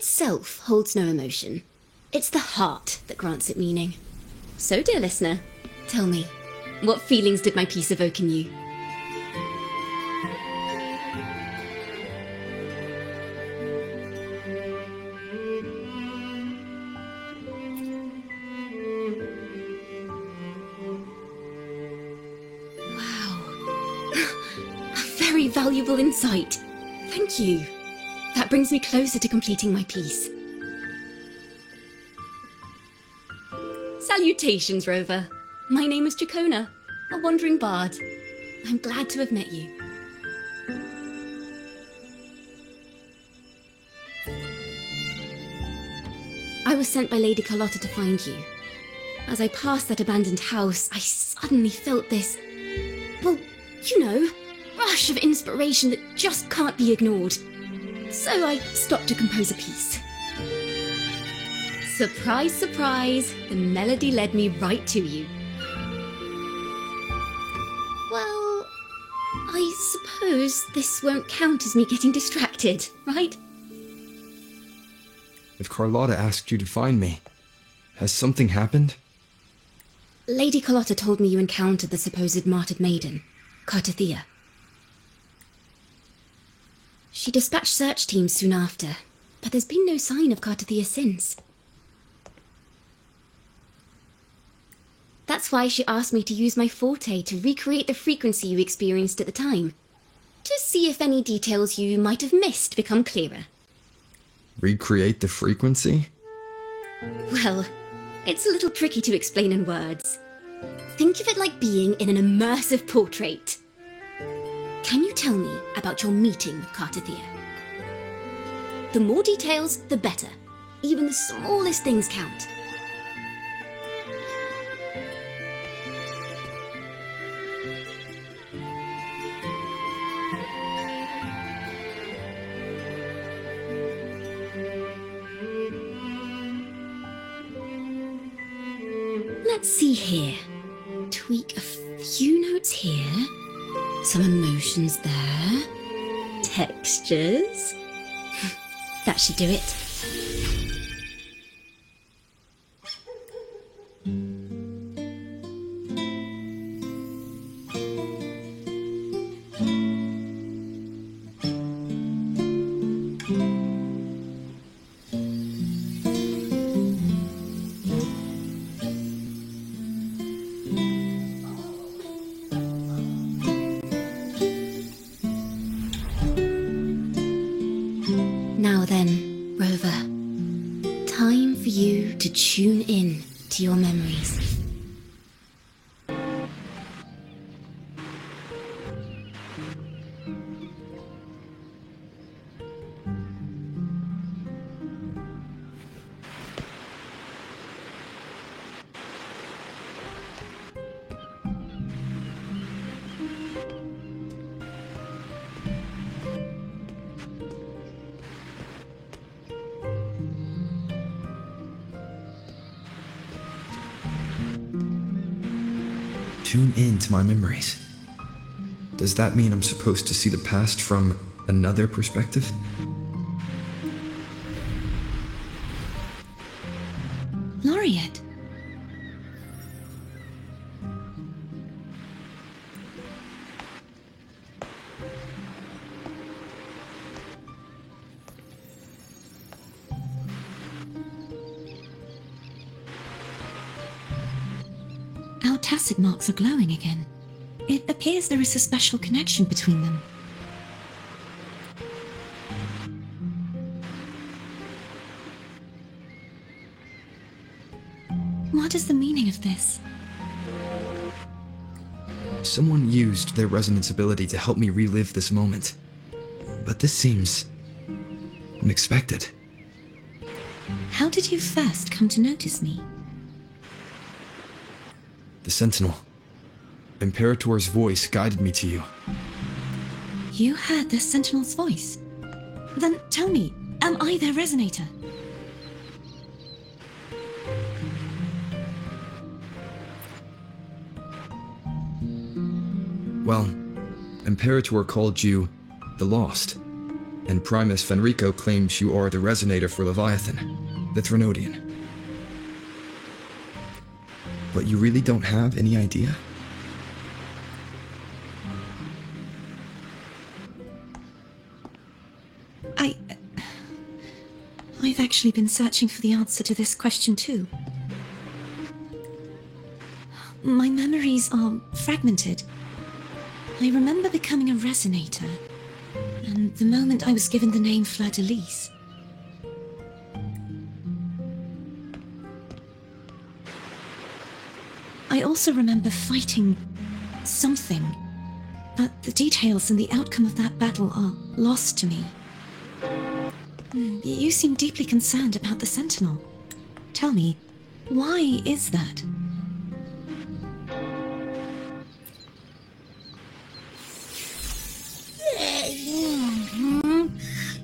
itself holds no emotion. It's the heart that grants it meaning. So, dear listener, tell me, what feelings did my piece evoke in you? Very valuable insight. Thank you. That brings me closer to completing my piece. Salutations, Rover. My name is Jacona, a wandering bard. I'm glad to have met you. I was sent by Lady Carlotta to find you. As I passed that abandoned house, I suddenly felt this, well, you know, rush of inspiration that just can't be ignored. So I stopped to compose a piece. Surprise, surprise, the melody led me right to you. Well, I suppose this won't count as me getting distracted, right? If Carlotta asked you to find me, has something happened? Lady Carlotta told me you encountered the supposed martyred maiden, Cartathea. She dispatched search teams soon after, but there's been no sign of Cartathea since. That's why she asked me to use my forte to recreate the frequency you experienced at the time, to see if any details you might have missed become clearer. Recreate the frequency? Well, it's a little tricky to explain in words. Think of it like being in an immersive portrait. Can you tell me about your meeting with Cartathea? The more details, the better. Even the smallest things count. Let's see here. Tweak a few notes here. Some emotions there. Textures. That should do it. Now then, Rover, time for you to tune in to your memories. Tune in to my memories. Does that mean I'm supposed to see the past from another perspective? Laureate. Our tacit marks are glowing again. It appears there is a special connection between them. What is the meaning of this? Someone used their resonance ability to help me relive this moment. But this seems unexpected. How did you first come to notice me? The Sentinel. Imperator's voice guided me to you. You heard the Sentinel's voice? Then tell me, am I their resonator? Well, Imperator called you the Lost. and Primus Fenrico claims you are the resonator for Leviathan, the Threnodian. But you really don't have any idea? I've actually been searching for the answer to this question too. My memories are fragmented. I remember becoming a resonator, and the moment I was given the name Fleur-de-Lis. I also remember fighting something, but the details and the outcome of that battle are lost to me. You seem deeply concerned about the Sentinel. Tell me, why is that?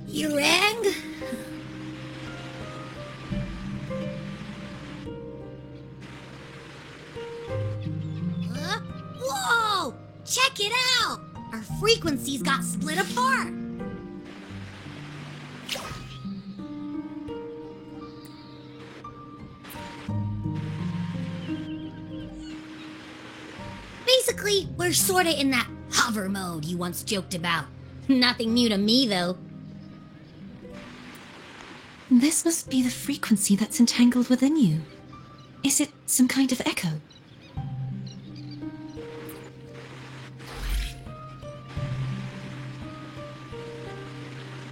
You rang? Huh? Whoa! Check it out! Our frequencies got split apart! Basically, we're sorta in that hover mode you once joked about. Nothing new to me, though. This must be the frequency that's entangled within you. Is it some kind of echo?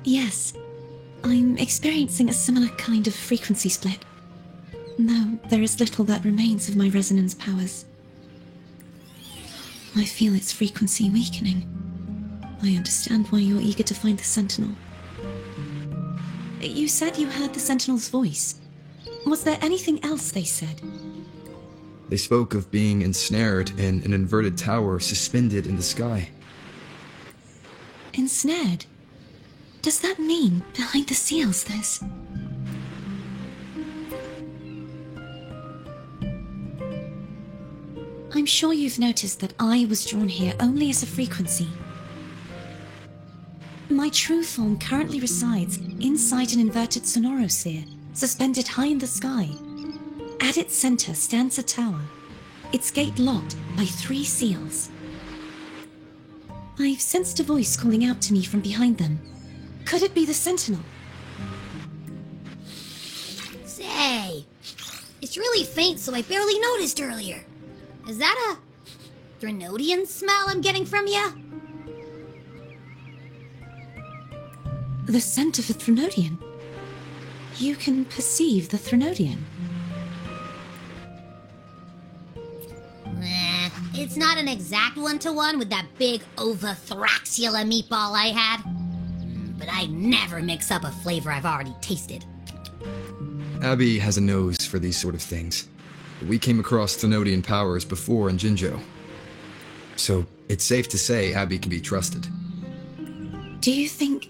Yes, I'm experiencing a similar kind of frequency split. Though there is little that remains of my resonance powers. I feel its frequency weakening. I understand why you're eager to find the Sentinel. You said you heard the Sentinel's voice. Was there anything else they said? They spoke of being ensnared in an inverted tower suspended in the sky. Ensnared? Does that mean behind the seals there's... I'm sure you've noticed that I was drawn here only as a frequency. My true form currently resides inside an inverted sonorosphere, suspended high in the sky. At its center stands a tower, its gate locked by 3 seals. I've sensed a voice calling out to me from behind them. Could it be the Sentinel? Say, it's really faint, so I barely noticed earlier. Is that a Threnodian smell I'm getting from you? The scent of a Threnodian? You can perceive the Threnodian? It's not an exact one-to-one with that big Ovathraxula meatball I had. But I never mix up a flavor I've already tasted. Abby has a nose for these sort of things. We came across Threnodian powers before in Jinzhou. So it's safe to say Abby can be trusted. Do you think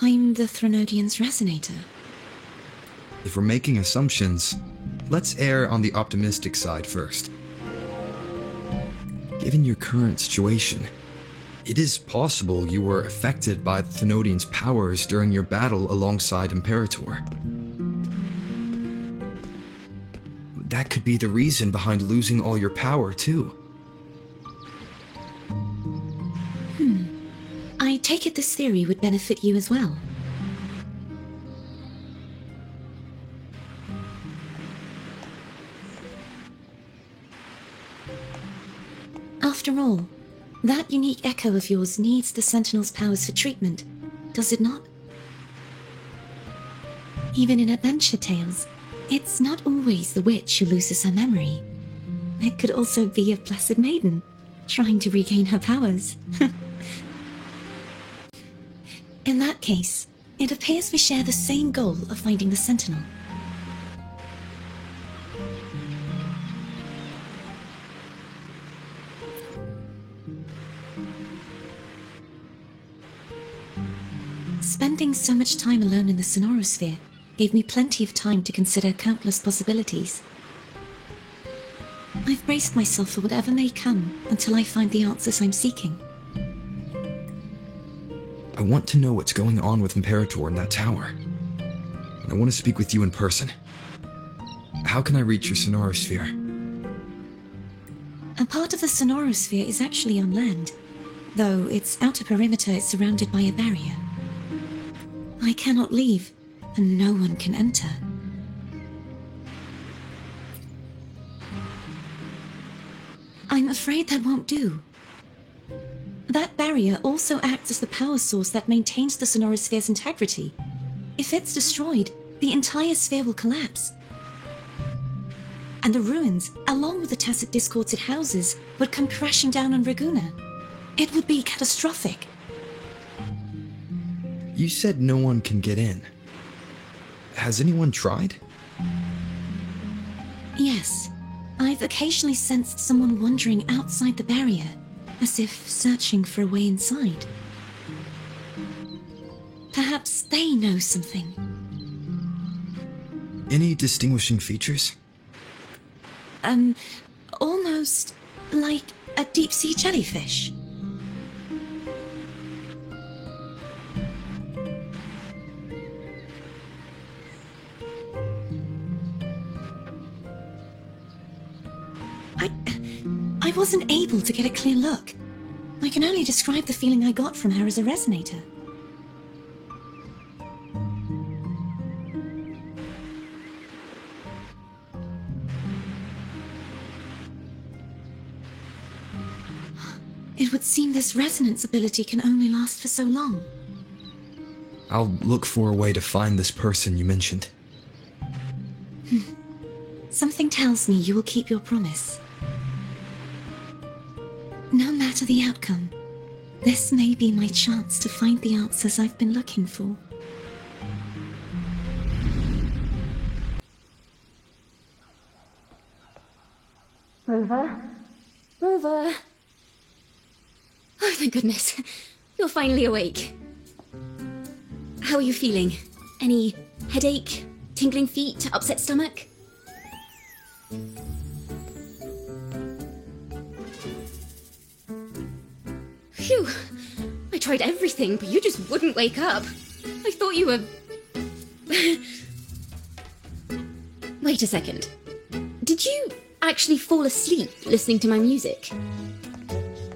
I'm the Threnodian's resonator? If we're making assumptions, let's err on the optimistic side first. Given your current situation, it is possible you were affected by the Threnodian's powers during your battle alongside Imperator. That could be the reason behind losing all your power, too. I take it this theory would benefit you as well. After all, that unique echo of yours needs the Sentinel's powers for treatment, does it not? Even in adventure tales, it's not always the witch who loses her memory. It could also be a blessed maiden, trying to regain her powers. In that case, it appears we share the same goal of finding the Sentinel. Spending so much time alone in the Sonorosphere gave me plenty of time to consider countless possibilities. I've braced myself for whatever may come until I find the answers I'm seeking. I want to know what's going on with Imperator in that tower. And I want to speak with you in person. How can I reach your Sonorosphere? A part of the Sonorosphere is actually on land, though its outer perimeter is surrounded by a barrier. I cannot leave, and no one can enter. I'm afraid that won't do. That barrier also acts as the power source that maintains the Sonorosphere's integrity. If it's destroyed, the entire sphere will collapse. And the ruins, along with the tacit discords it houses, would come crashing down on Reguna. It would be catastrophic. You said no one can get in. Has anyone tried? Yes. I've occasionally sensed someone wandering outside the barrier, as if searching for a way inside. Perhaps they know something. Any distinguishing features? Almost like a deep-sea jellyfish. I wasn't able to get a clear look. I can only describe the feeling I got from her as a resonator. It would seem this resonance ability can only last for so long. I'll look for a way to find this person you mentioned. Something tells me you will keep your promise. No matter the outcome, this may be my chance to find the answers I've been looking for. Rover? Rover? Oh, thank goodness. You're finally awake. How are you feeling? Any headache, tingling feet, upset stomach? Phew. I tried everything, but you just wouldn't wake up. I thought you were... Wait a second. Did you actually fall asleep listening to my music?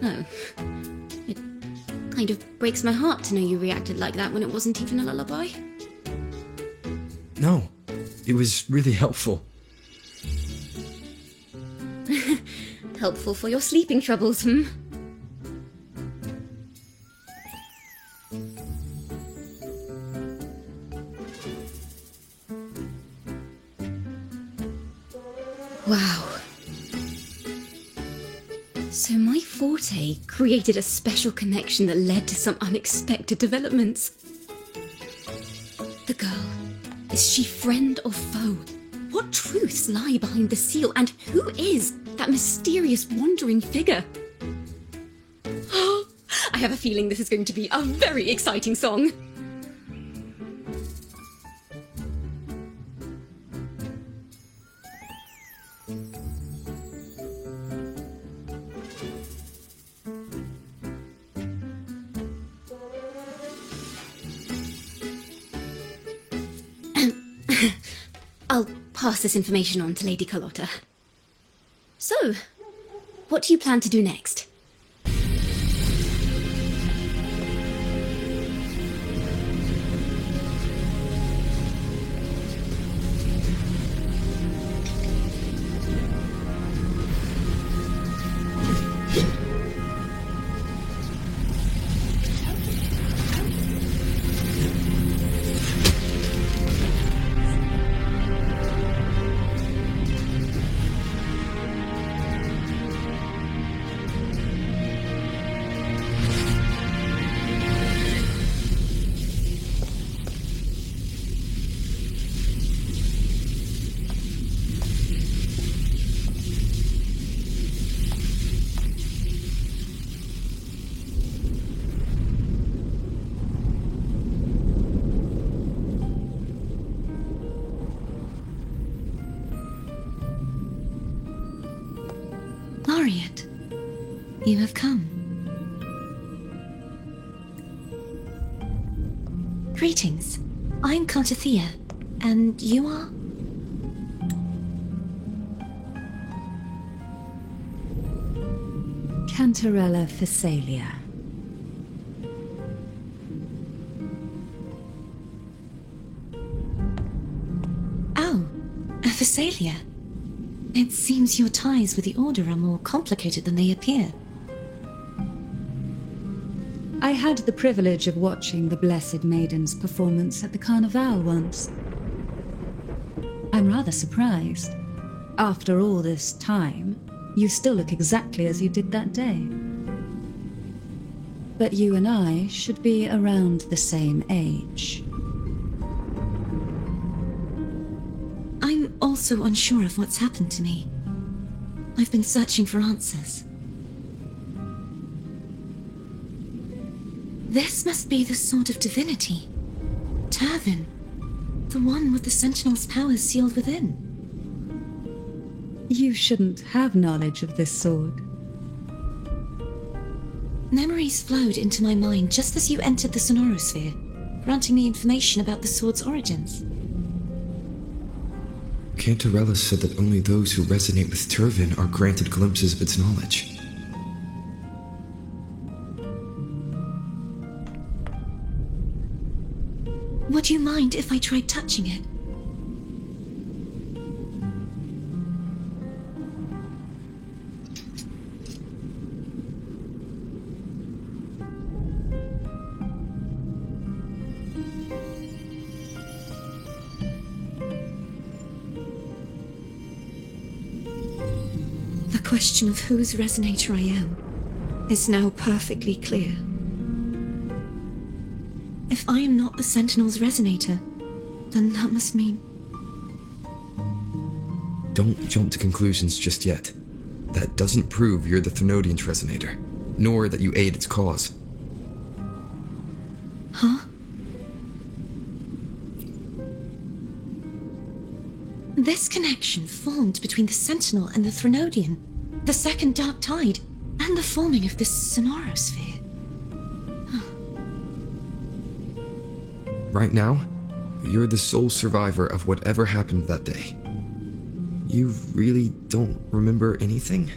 Oh. It kind of breaks my heart to know you reacted like that when it wasn't even a lullaby. No, it was really helpful. Helpful for your sleeping troubles, hmm? Wow. So my forte created a special connection that led to some unexpected developments. The girl, is she friend or foe? What truths lie behind the seal, and who is that mysterious wandering figure? I have a feeling this is going to be a very exciting song. I'll pass this information on to Lady Carlotta. So, what do you plan to do next? You have come. Greetings. I'm Cartathea, and you are? Cantarella Phasalia. Oh, Phasalia. It seems your ties with the Order are more complicated than they appear. I had the privilege of watching the Blessed Maiden's performance at the Carnival once. I'm rather surprised. After all this time, you still look exactly as you did that day. But you and I should be around the same age. I'm also unsure of what's happened to me. I've been searching for answers. This must be the Sword of Divinity. Turvin. The one with the Sentinel's powers sealed within. You shouldn't have knowledge of this sword. Memories flowed into my mind just as you entered the Sonorosphere, granting me information about the sword's origins. Cantarella said that only those who resonate with Turvin are granted glimpses of its knowledge. Would you mind if I tried touching it? The question of whose resonator I am is now perfectly clear. If I am not the Sentinel's resonator, then that must mean... Don't jump to conclusions just yet. That doesn't prove you're the Thenodian's resonator, nor that you aid its cause. Huh? This connection formed between the Sentinel and the Thenodian, the second Dark Tide, and the forming of this Sonorosphere. Right now, you're the sole survivor of whatever happened that day. You really don't remember anything?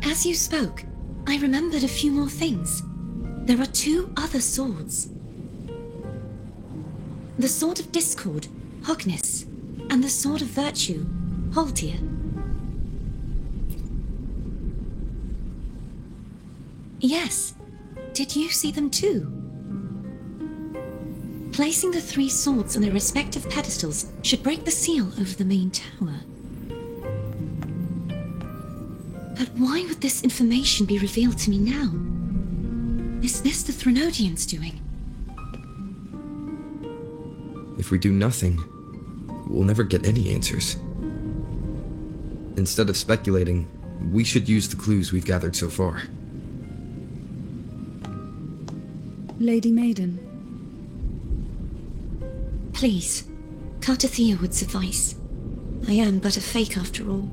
As you spoke, I remembered a few more things. There are two other swords. The Sword of Discord, Hognis, and the Sword of Virtue, Haldir. Yes. Did you see them too? Placing the three swords on their respective pedestals should break the seal over the main tower. But why would this information be revealed to me now? Is this the Thenodian's doing? If we do nothing, we'll never get any answers. Instead of speculating, we should use the clues we've gathered so far. Lady Maiden. Please, Cartathea would suffice. I am but a fake after all.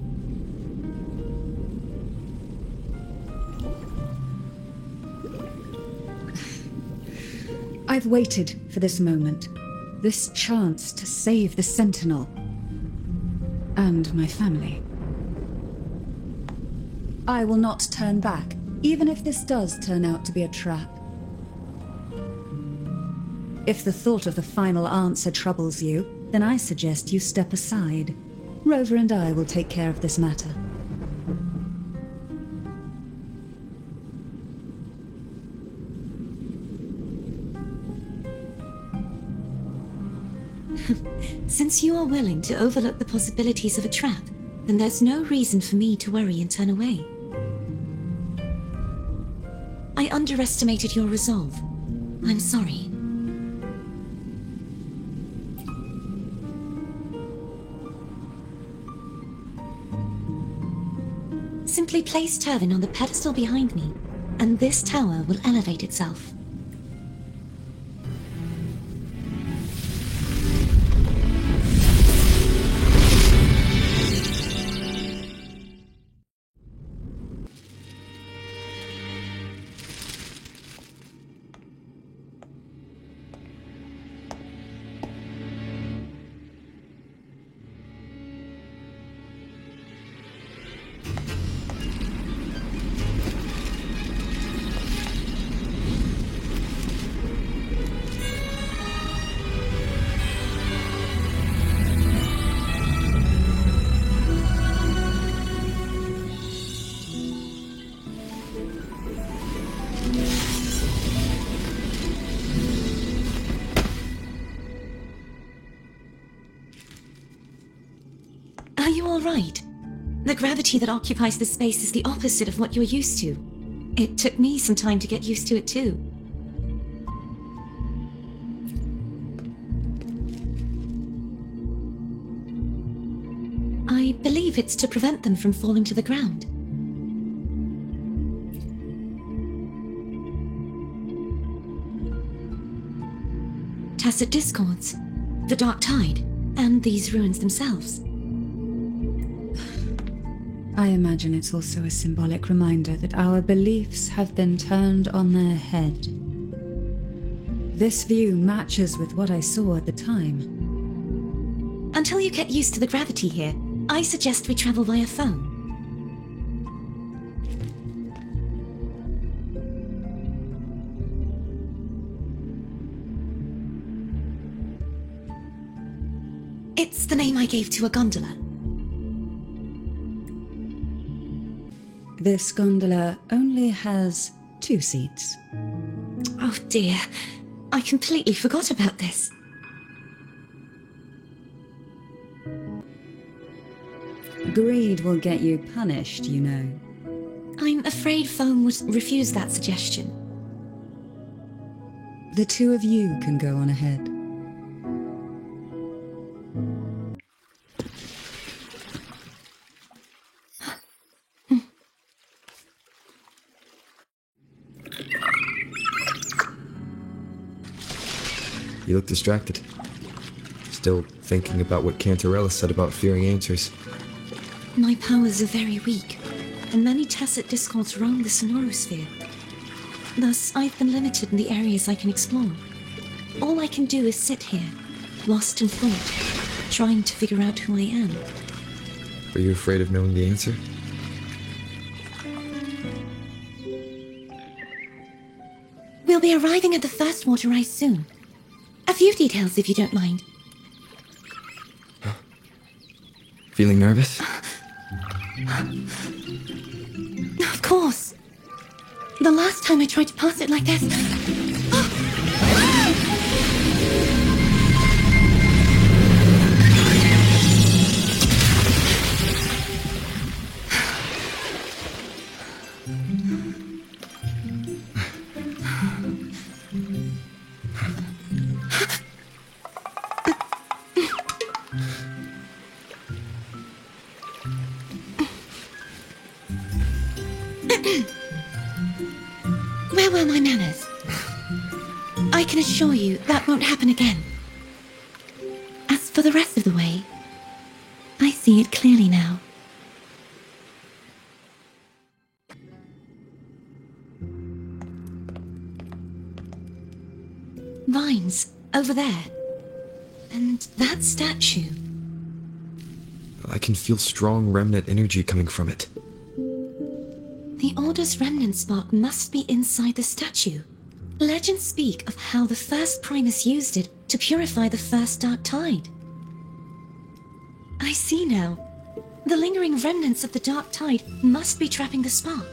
I've waited for this moment. This chance to save the Sentinel. And my family. I will not turn back, even if this does turn out to be a trap. If the thought of the final answer troubles you, then I suggest you step aside. Rover and I will take care of this matter. Since you are willing to overlook the possibilities of a trap, then there's no reason for me to worry and turn away. I underestimated your resolve. I'm sorry. Simply place Turvin on the pedestal behind me, and this tower will elevate itself. Are you all right? The gravity that occupies this space is the opposite of what you're used to. It took me some time to get used to it too. I believe it's to prevent them from falling to the ground. Tacit discords, the Dark Tide, and these ruins themselves. I imagine it's also a symbolic reminder that our beliefs have been turned on their head. This view matches with what I saw at the time. Until you get used to the gravity here, I suggest we travel via phone. It's the name I gave to a gondola. This gondola only has 2 seats. Oh dear, I completely forgot about this. Greed will get you punished, you know. I'm afraid Foam would refuse that suggestion. The 2 of you can go on ahead. You look distracted. Still thinking about what Cantarella said about fearing answers. My powers are very weak, and many tacit discords roam the Sonorosphere. Thus, I've been limited in the areas I can explore. All I can do is sit here, lost in thought, trying to figure out who I am. Are you afraid of knowing the answer? We'll be arriving at the first water rise soon. A few details, if you don't mind. Feeling nervous? Of course. The last time I tried to pass it like this... Where were my manners? I can assure you that won't happen again. As for the rest of the way, I see it clearly now. Vines, over there. And that statue. I can feel strong remnant energy coming from it. The Order's remnant spark must be inside the statue. Legends speak of how the first Primus used it to purify the first Dark Tide. I see now. The lingering remnants of the Dark Tide must be trapping the spark.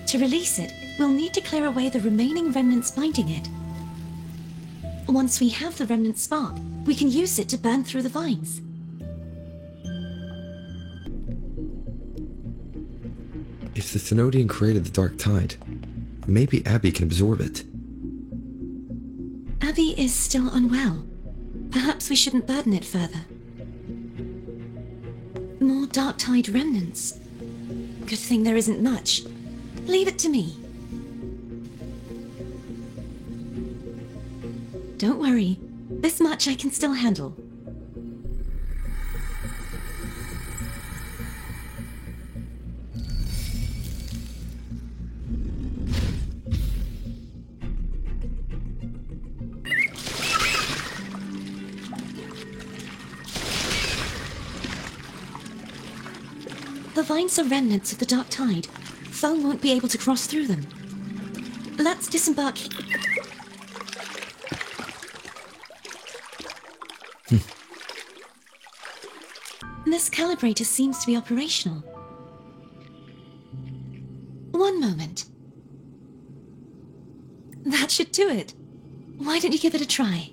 To release it, we'll need to clear away the remaining remnants binding it. Once we have the remnant spark, we can use it to burn through the vines. If the Thenodian created the Dark Tide, maybe Abby can absorb it. Abby is still unwell. Perhaps we shouldn't burden it further. More Dark Tide remnants. Good thing there isn't much. Leave it to me. Don't worry. This much I can still handle. The vines are remnants of the Dark Tide. Foam won't be able to cross through them. Let's disembark. This calibrator seems to be operational. One moment. That should do it. Why don't you give it a try?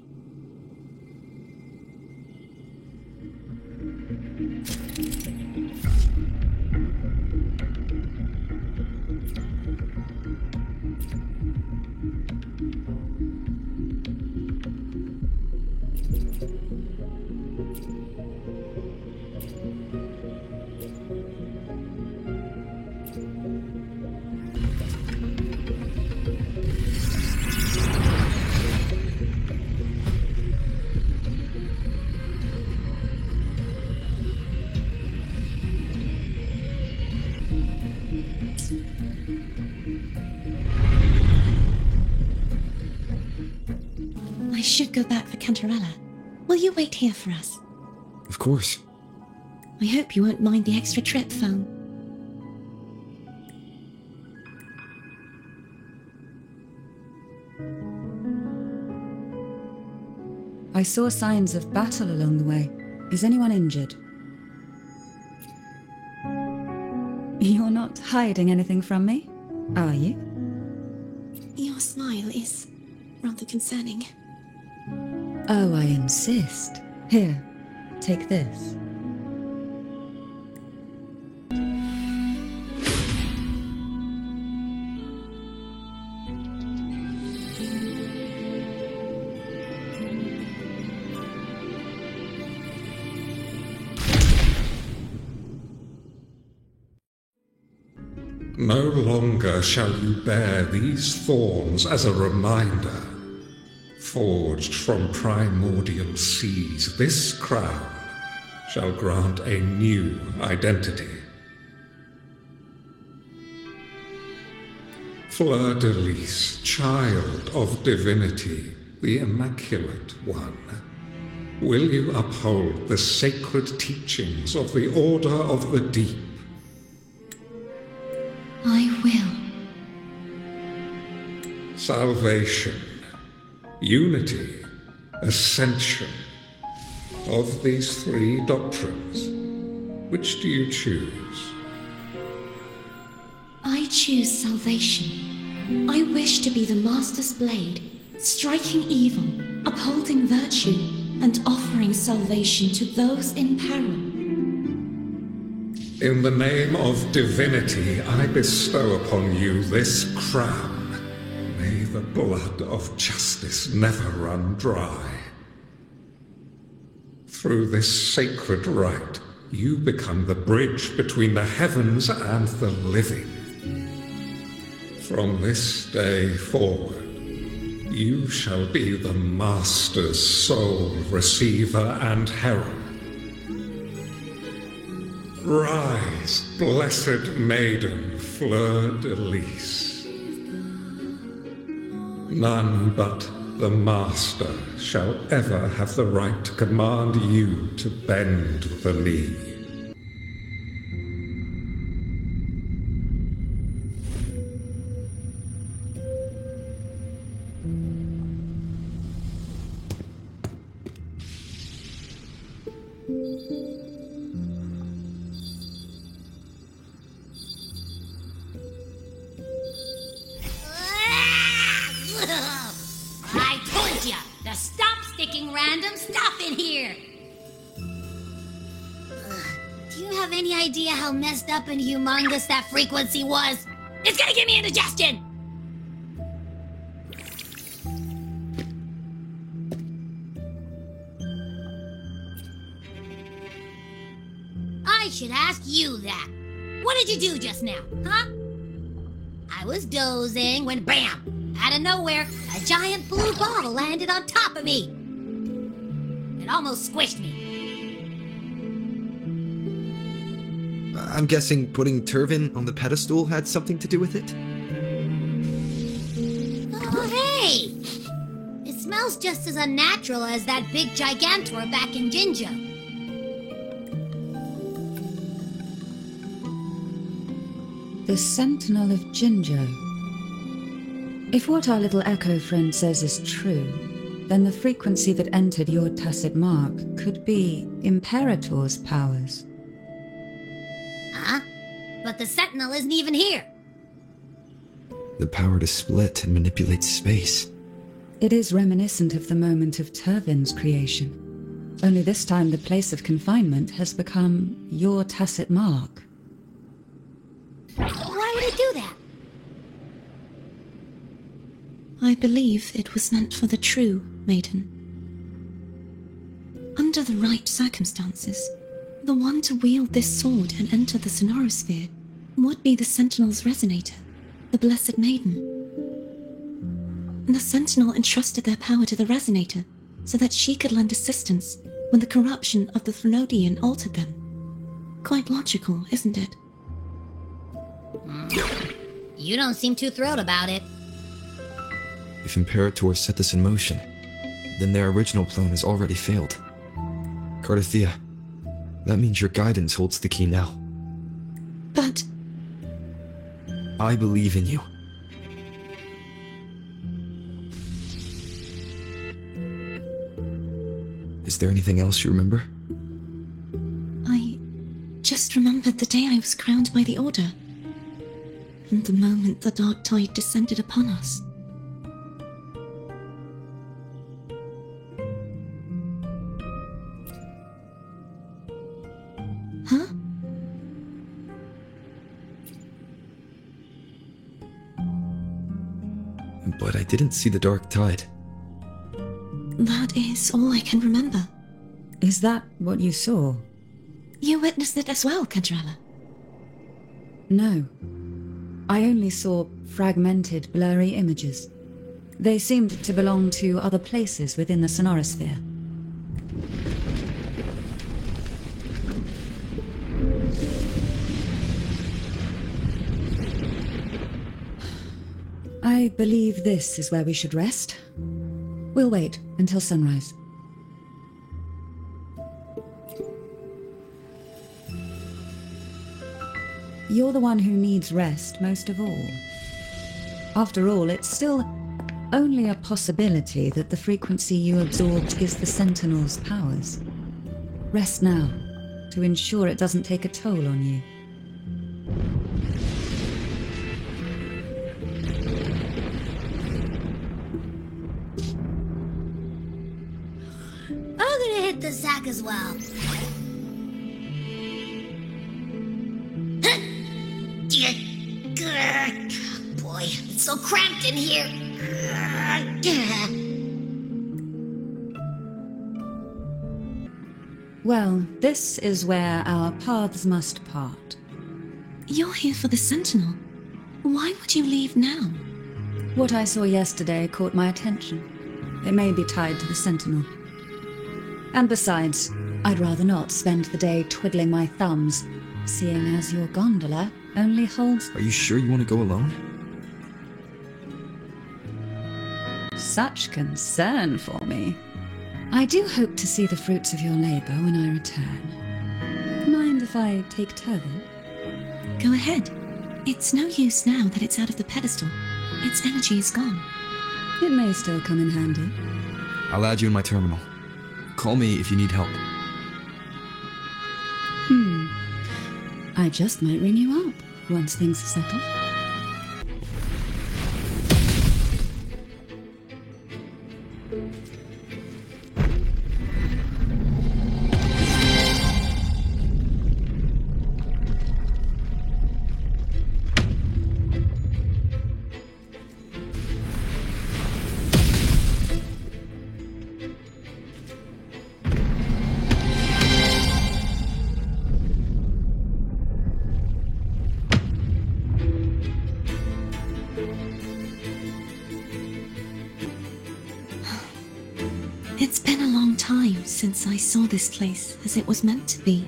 should go back for Cantarella. Will you wait here for us? Of course. I hope you won't mind the extra trip, phone. I saw signs of battle along the way. Is anyone injured? You're not hiding anything from me, are you? Your smile is rather concerning. Oh, I insist. Here, take this. No longer shall you bear these thorns as a reminder. Forged from primordial seas, this crown shall grant a new identity. Fleur de Lis, child of divinity, the Immaculate One, will you uphold the sacred teachings of the Order of the Deep? I will. Salvation, unity, ascension. Of these three doctrines, which do you choose? I choose salvation. I wish to be the Master's blade, striking evil, upholding virtue, and offering salvation to those in peril. In the name of divinity, I bestow upon you this crown. May the blood of justice never run dry. Through this sacred rite, you become the bridge between the heavens and the living. From this day forward, you shall be the Master's sole receiver and herald. Rise, blessed maiden Fleur de Lis. None but the Master shall ever have the right to command you to bend the knee. I told ya to stop sticking random stuff in here. Do you have any idea how messed up and humongous that frequency was? It's gonna give me indigestion! I should ask you that. What did you do just now, huh? I was dozing when BAM! Out of nowhere, a giant blue ball landed on top of me. It almost squished me. I'm guessing putting Turvin on the pedestal had something to do with it? Oh, hey! It smells just as unnatural as that big Gigantor back in Jinjo. The Sentinel of Jinjo. If what our little echo friend says is true, then the frequency that entered your tacit mark could be Imperator's powers. Huh? But the Sentinel isn't even here. The power to split and manipulate space. It is reminiscent of the moment of Turvin's creation. Only this time the place of confinement has become your tacit mark. Why would it do that? I believe it was meant for the true, maiden. Under the right circumstances, the one to wield this sword and enter the Sonorosphere would be the Sentinel's resonator, the Blessed Maiden. The Sentinel entrusted their power to the resonator so that she could lend assistance when the corruption of the Threnodian altered them. Quite logical, isn't it? You don't seem too thrilled about it. If Imperator set this in motion, then their original plan has already failed. Cardathea, that means your guidance holds the key now. But I believe in you. Is there anything else you remember? I just remembered the day I was crowned by the Order, and the moment the dark tide descended upon us. Huh? But I didn't see the dark tide. That is all I can remember. Is that what you saw? You witnessed it as well, Cadrella. No. I only saw fragmented, blurry images. They seemed to belong to other places within the Sonorosphere. I believe this is where we should rest. We'll wait until sunrise. You're the one who needs rest most of all. After all, it's still only a possibility that the frequency you absorbed is the Sentinel's powers. Rest now, to ensure it doesn't take a toll on you. I'm gonna hit the sack as well. Boy, it's so cramped in here. Well, this is where our paths must part. You're here for the Sentinel. Why would you leave now? What I saw yesterday caught my attention. It may be tied to the Sentinel. And besides, I'd rather not spend the day twiddling my thumbs, seeing as your gondola only holds... Are you sure you want to go alone? Such concern for me. I do hope to see the fruits of your labor when I return. Mind if I take Turvin? Go ahead. It's no use now that it's out of the pedestal. Its energy is gone. It may still come in handy. I'll add you in my terminal. Call me if you need help. I just might ring you up once things are settled. It's been a long time since I saw this place as it was meant to be.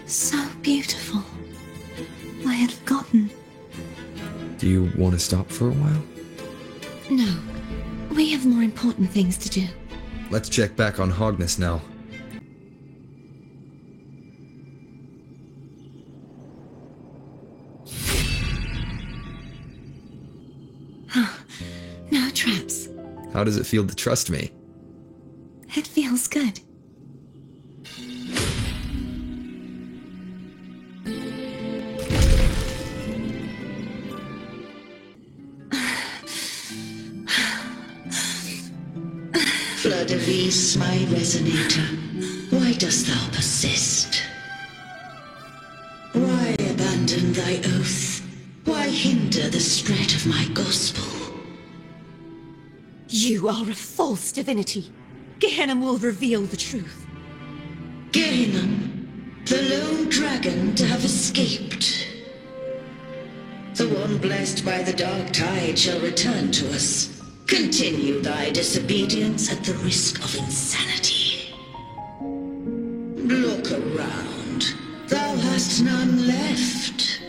So beautiful. I had forgotten. Do you want to stop for a while? No. We have more important things to do. Let's check back on Hogness now. No traps. How does it feel to trust me? It feels good. Fleur-de-Lis, my resonator, why dost thou persist? Why abandon thy oath? Why hinder the spread of my gospel? You are a false divinity. Gehenna will reveal the truth. Gehenna, the lone dragon to have escaped. The one blessed by the dark tide shall return to us. Continue thy disobedience at the risk of insanity. Look around. Thou hast none left.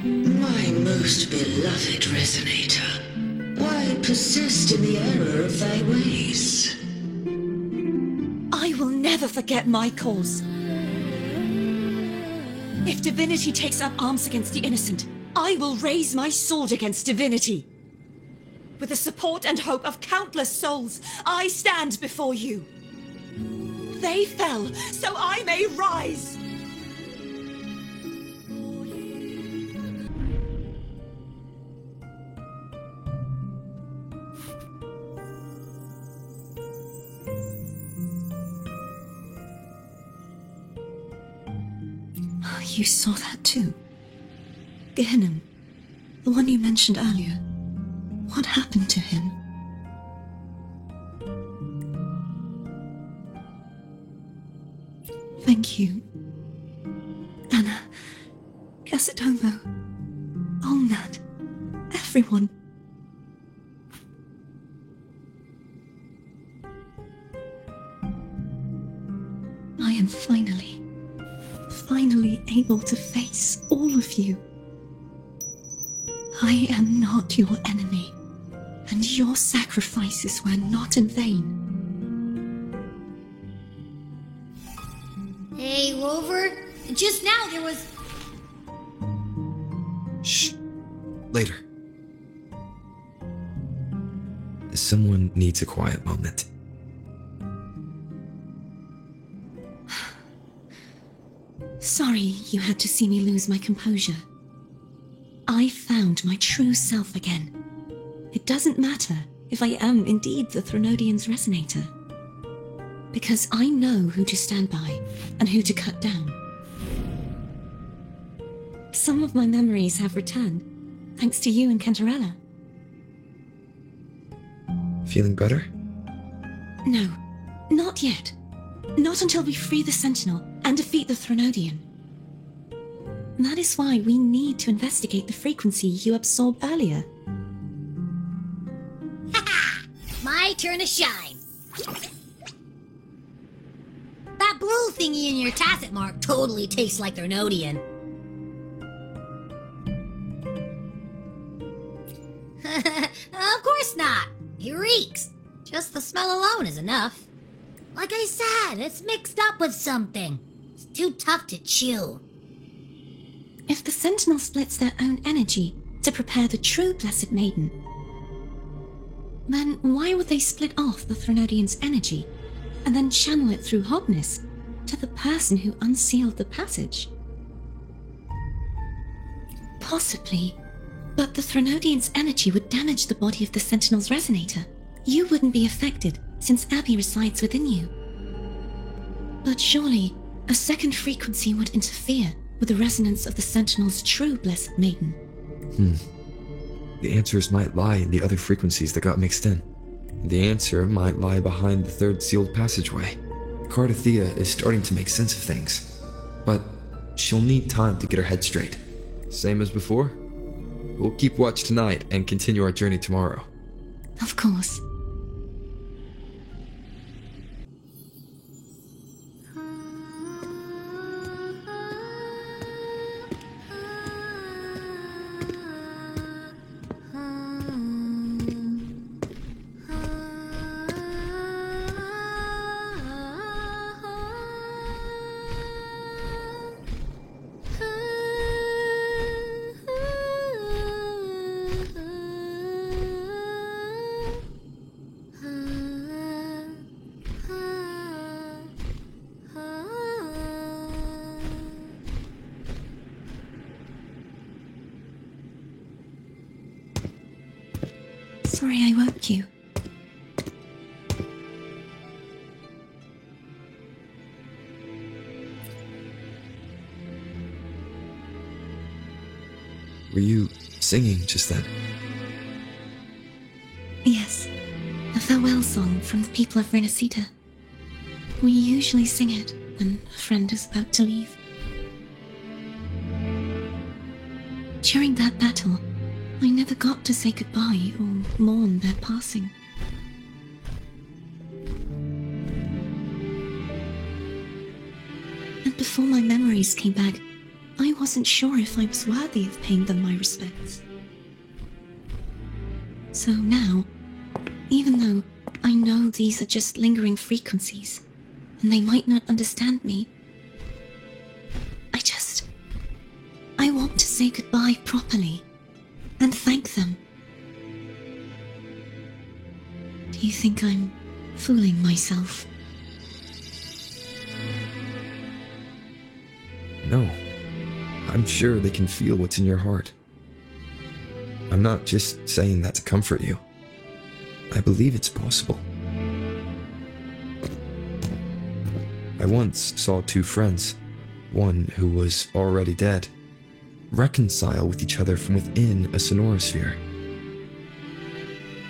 My most beloved resonator, why persist in the error of thy ways. I will never forget my cause. If divinity takes up arms against the innocent, I will raise my sword against divinity. With the support and hope of countless souls, I stand before you. They fell, so I may rise. You saw that too? Gehinnom, the one you mentioned earlier. What happened to him? Thank you. Anna, Yasutomo, Olnat, everyone. I am finally able to face all of you. I am not your enemy, and your sacrifices were not in vain. Hey, Rover, just now there was... Shh. Later. Someone needs a quiet moment. Sorry you had to see me lose my composure. I found my true self again. It doesn't matter if I am indeed the Threnodian's resonator, because I know who to stand by and who to cut down. Some of my memories have returned, thanks to you and Cantarella. Feeling better? No, not yet. Not until we free the Sentinel and defeat the Threnodian. That is why we need to investigate the frequency you absorbed earlier. My turn to shine. That blue thingy in your tacit mark totally tastes like Threnodian. Of course not. It reeks. Just the smell alone is enough. Like I said, it's mixed up with something. It's too tough to chew. If the Sentinel splits their own energy to prepare the true Blessed Maiden, then why would they split off the Threnodian's energy and then channel it through Hobnis to the person who unsealed the passage? Possibly, but the Threnodian's energy would damage the body of the Sentinel's resonator. You wouldn't be affected, since Abby resides within you. But surely, a second frequency would interfere with the resonance of the Sentinel's true Blessed Maiden. The answers might lie in the other frequencies that got mixed in. The answer might lie behind the third sealed passageway. Cardathea is starting to make sense of things, but she'll need time to get her head straight. Same as before? We'll keep watch tonight and continue our journey tomorrow. Of course. Sorry I woke you. Were you singing just then? Yes, a farewell song from the people of Renacita. We usually sing it when a friend is about to leave. During that battle, I never got to say goodbye or mourn their passing. And before my memories came back, I wasn't sure if I was worthy of paying them my respects. So now, Even though I know these are just lingering frequencies, and they might not understand me, I want to say goodbye properly and thank them. Do you think I'm fooling myself? No. I'm sure they can feel what's in your heart. I'm not just saying that to comfort you. I believe it's possible. I once saw two friends, one who was already dead, reconcile with each other from within a sonorosphere.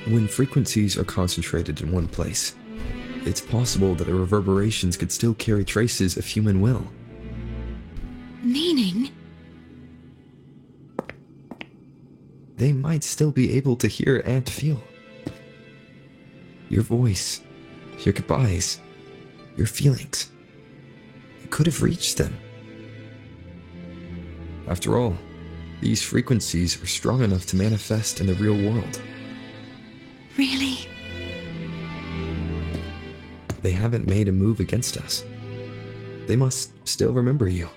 When frequencies are concentrated in one place, it's possible that the reverberations could still carry traces of human will. Meaning? They might still be able to hear and feel. Your voice, your goodbyes, your feelings. It could have reached them. After all, these frequencies are strong enough to manifest in the real world. Really? They haven't made a move against us. They must still remember you.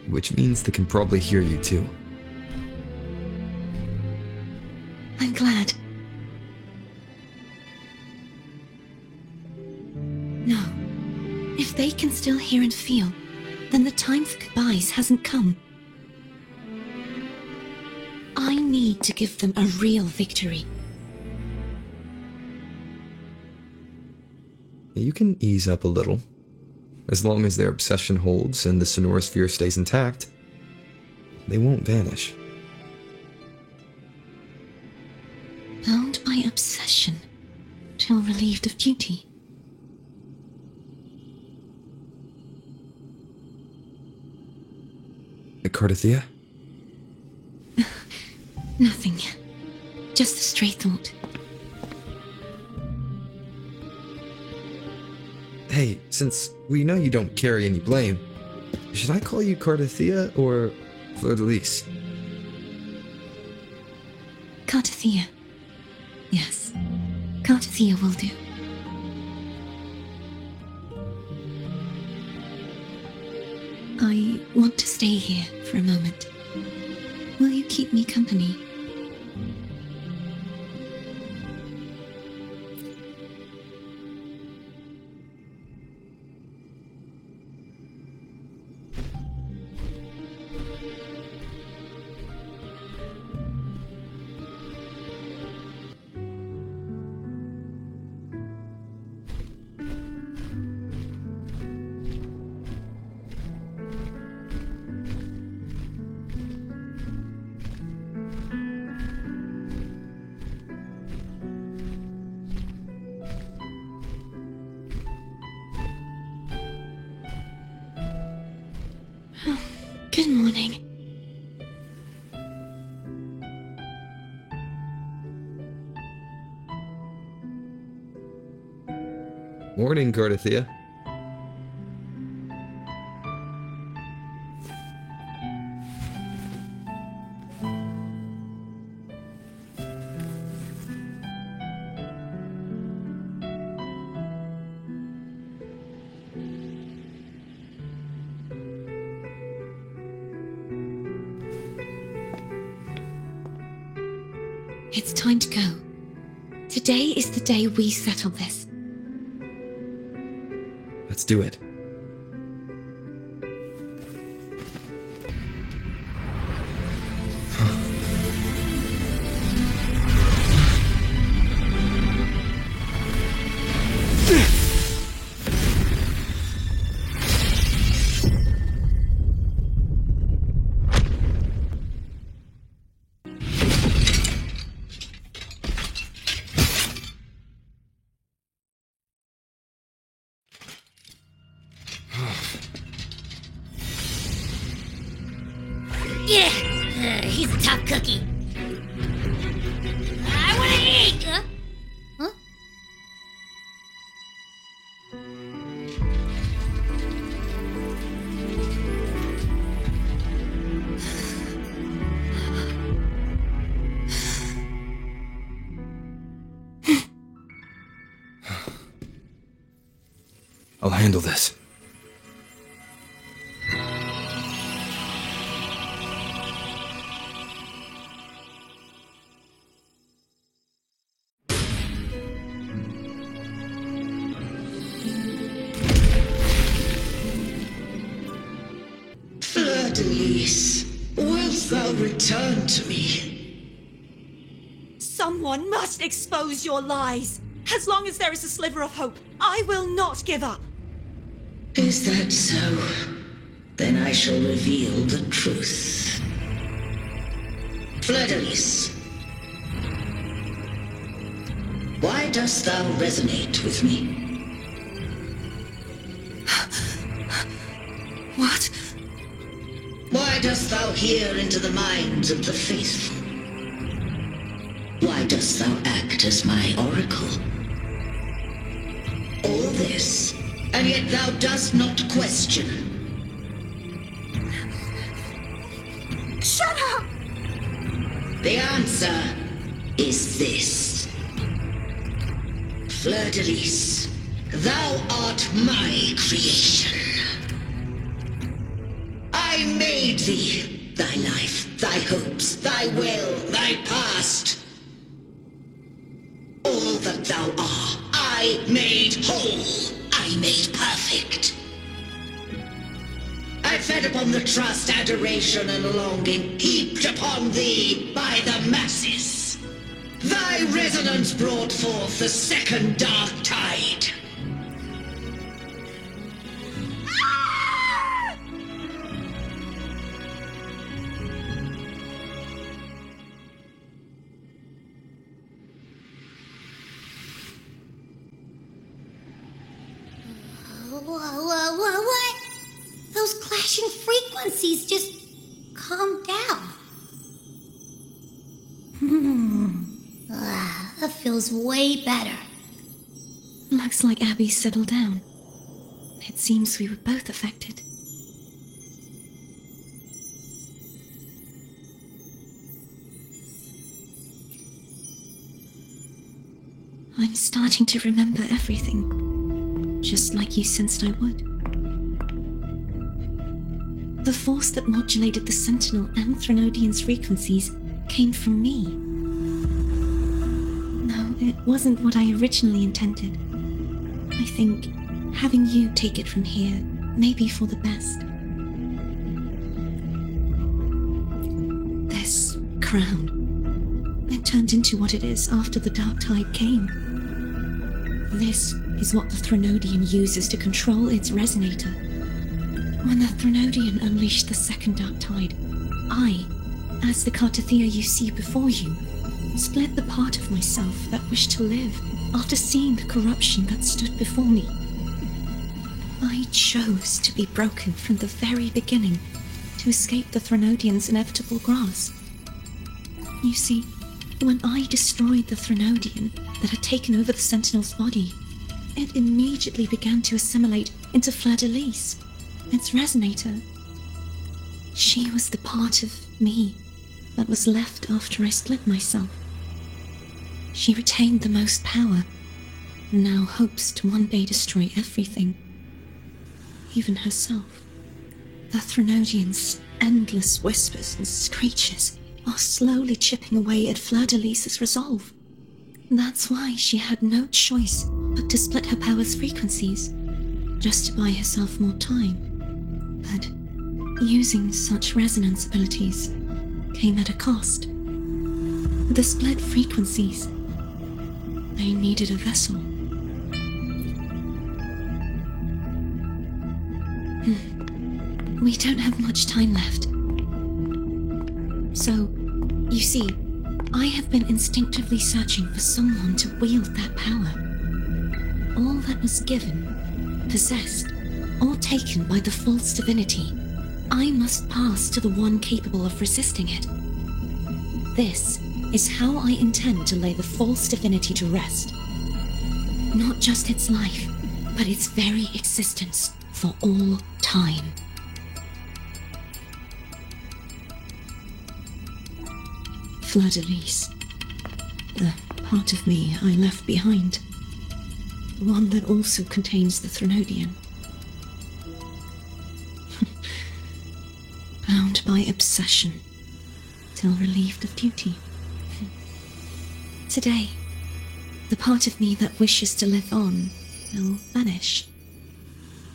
Which means they can probably hear you too. I'm glad. No. If they can still hear and feel, then the time for goodbyes hasn't come. I need to give them a real victory. You can ease up a little. As long as their obsession holds and the sonorosphere stays intact, they won't vanish. Bound by obsession, till relieved of duty. Cardathia? Nothing. Just a stray thought. Hey, since we know you don't carry any blame, should I call you Cardathia or Fleur-de-Lis? Cardathia. Yes. Cardathia will do. I want to stay here for a moment. Will you keep me company? Good morning. Morning, Cardathia. It's time to go. Today is the day we settle this. Let's do it. Yeah, he's a tough cookie. I want to eat. Huh? handle this. Fleur-de-Lis, wilt thou return to me? Someone must expose your lies. As long as there is a sliver of hope, I will not give up. Is that so? Then I shall reveal the truth. Fleur-de-Lis, why dost thou resonate with me? What? Why dost thou hear into the minds of the faithful? Why dost thou act as my oracle? All this, and yet thou dost not question. Shut up! The answer is this. Fleur-de-Lis, thou art my creation. I made thee, thy life, thy hopes, thy will, thy past. All that thou art, I made whole, I made perfect. I fed upon the trust, adoration, and longing heaped upon thee by the masses. Thy resonance brought forth the second dark tide. What? Those clashing frequencies just calmed down. That feels way better. Looks like Abby settled down. It seems we were both affected. I'm starting to remember everything, just like you sensed I would. The force that modulated the Sentinel and Threnodian's frequencies came from me. No, it wasn't what I originally intended. I think having you take it from here may be for the best. This crown, it turned into what it is after the Dark Tide came. This is what the Threnodian uses to control its resonator. When the Threnodian unleashed the second Dark Tide, I, as the Cartathea you see before you, split the part of myself that wished to live after seeing the corruption that stood before me. I chose to be broken from the very beginning to escape the Threnodian's inevitable grasp. You see, when I destroyed the Threnodian that had taken over the Sentinel's body, it immediately began to assimilate into Fleur-de-Lis, its resonator. She was the part of me that was left after I split myself. She retained the most power, and now hopes to one day destroy everything, even herself. The Threnodian's endless whispers and screeches are slowly chipping away at Fleur-de-Lis's resolve. That's why she had no choice but to split her power's frequencies, just to buy herself more time. But using such resonance abilities came at a cost. The split frequencies, they needed a vessel. We don't have much time left. So, you see, I have been instinctively searching for someone to wield that power. All that was given, possessed, or taken by the false divinity, I must pass to the one capable of resisting it. This is how I intend to lay the false divinity to rest. Not just its life, but its very existence for all time. Fleur-de-Lis, the part of me I left behind, one that also contains the Threnodian. bound by obsession, till relieved of duty. Today, the part of me that wishes to live on will vanish.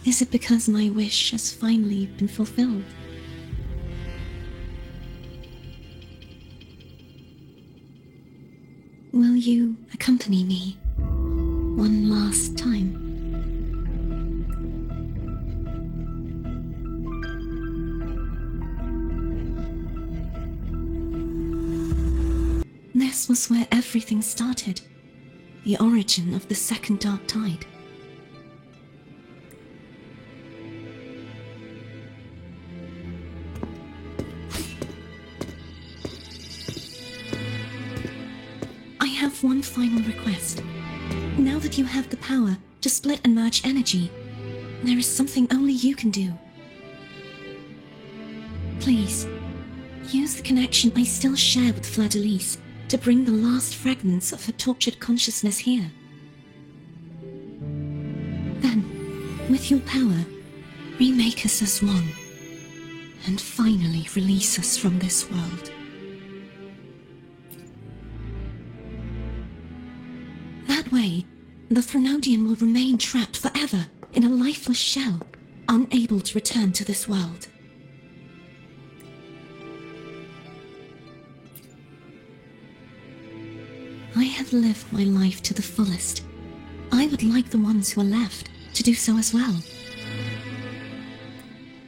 Is it because my wish has finally been fulfilled? Will you accompany me one last time? This was where everything started, the origin of the second dark tide. I have one final request. Now that you have the power to split and merge energy, there is something only you can do. Please, use the connection I still share with Fleur-de-Lis to bring the last fragments of her tortured consciousness here. Then, with your power, remake us as one, and finally release us from this world. That way, the Threnodian will remain trapped forever in a lifeless shell, unable to return to this world. I have lived my life to the fullest. I would like the ones who are left to do so as well.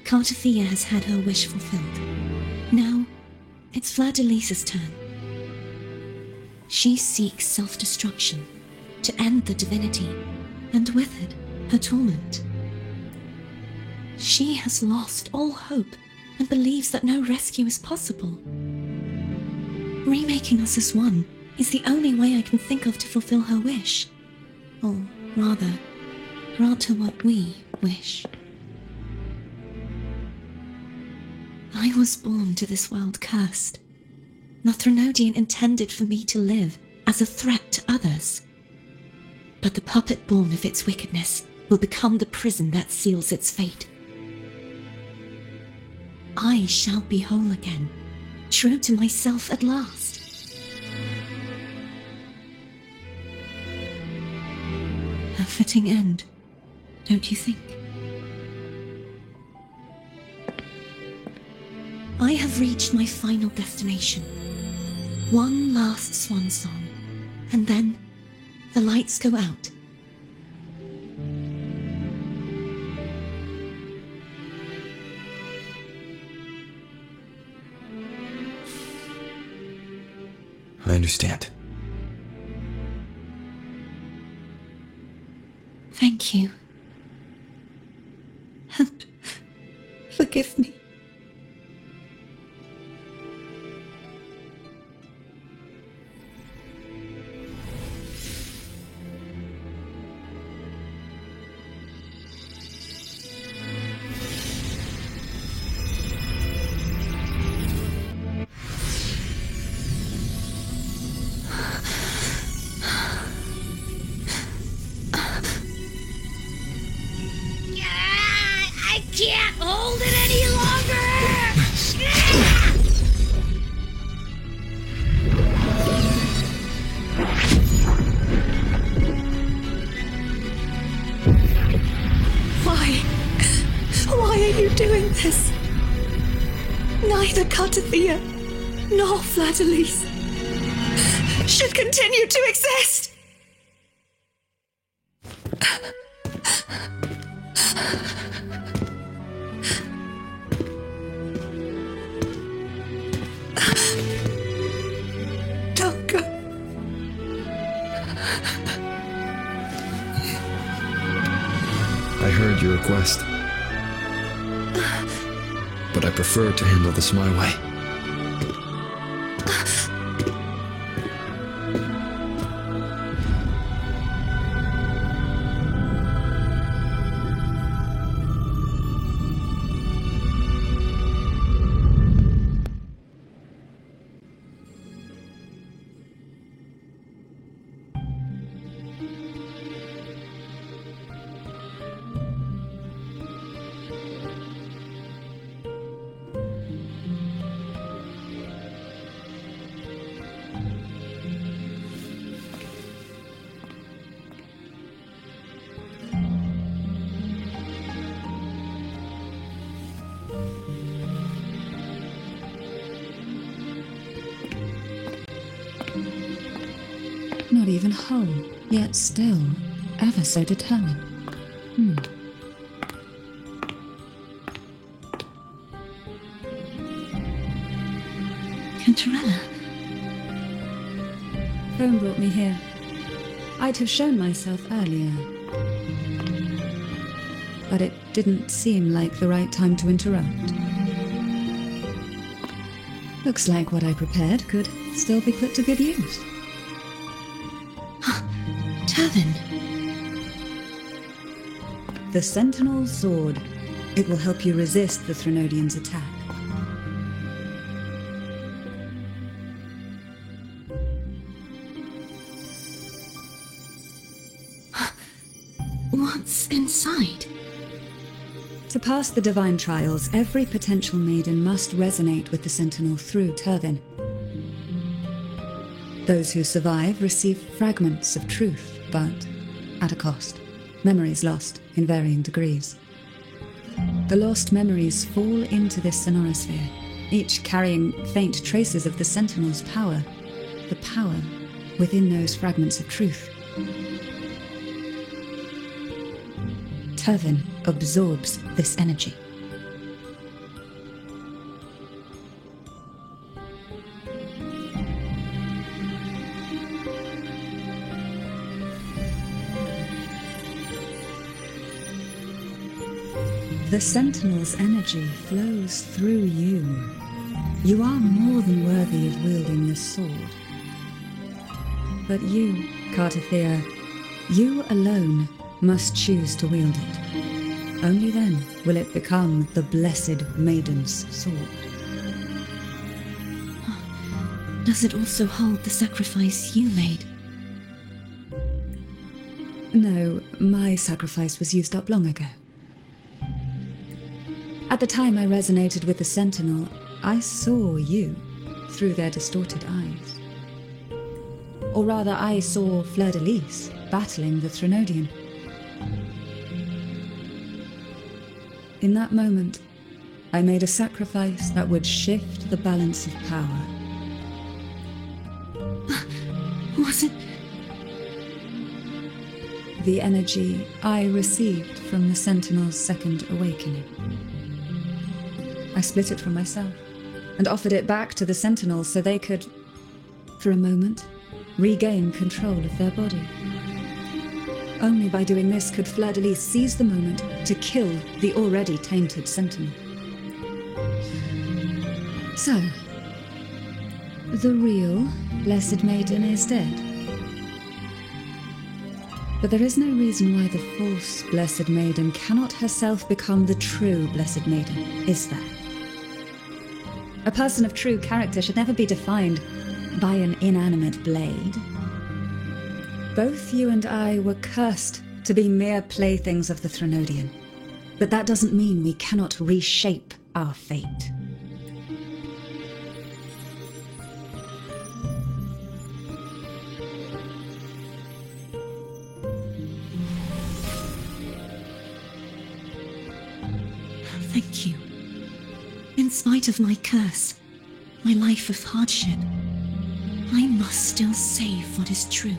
Cartathea has had her wish fulfilled. Now, it's Fleur-de-Lis's turn. She seeks self-destruction to end the divinity, and with it, her torment. She has lost all hope and believes that no rescue is possible. Remaking us as one is the only way I can think of to fulfill her wish. Or rather, grant her what we wish. I was born to this world cursed. The Threnodian intended for me to live as a threat to others. But the puppet born of its wickedness will become the prison that seals its fate. I shall be whole again, true to myself at last. A fitting end, don't you think? I have reached my final destination. One last swan song, and then the lights go out. I understand. Thank you. And forgive me. I can't hold it any longer! Why are you doing this? Neither Cartathea nor Fleur-de-Lis should continue to exist! Don't go. I heard your request. But I prefer to handle this my way. not even whole, yet still ever so determined. Cantarella. Phone brought me here. I'd have shown myself earlier. But it didn't seem like the right time to interrupt. Looks like what I prepared could still be put to good use. Turvin. The Sentinel Sword. It will help you resist the Threnodians' attack. What's inside? To pass the divine trials, every potential maiden must resonate with the Sentinel through Turvin. Those who survive receive fragments of truth, but at a cost. Memories lost in varying degrees. The lost memories fall into this sonorosphere, each carrying faint traces of the Sentinel's power, the power within those fragments of truth. Turvin absorbs this energy. The Sentinel's energy flows through you. You are more than worthy of wielding this sword. But you, Cartathea, you alone must choose to wield it. Only then will it become the Blessed Maiden's sword. Does it also hold the sacrifice you made? No, my sacrifice was used up long ago. At the time I resonated with the Sentinel, I saw you through their distorted eyes. Or rather, I saw Fleur-de-Lis battling the Threnodian. In that moment, I made a sacrifice that would shift the balance of power. Was it? The energy I received from the Sentinel's second awakening. I split it from myself and offered it back to the Sentinels so they could, for a moment, regain control of their body. Only by doing this could Fleur-de-Lis seize the moment to kill the already tainted Sentinel. So, the real Blessed Maiden is dead. But there is no reason why the false Blessed Maiden cannot herself become the true Blessed Maiden, is there? A person of true character should never be defined by an inanimate blade. Both you and I were cursed to be mere playthings of the Threnodian, but that doesn't mean we cannot reshape our fate. Thank you. In spite of my curse, my life of hardship, I must still save what is true.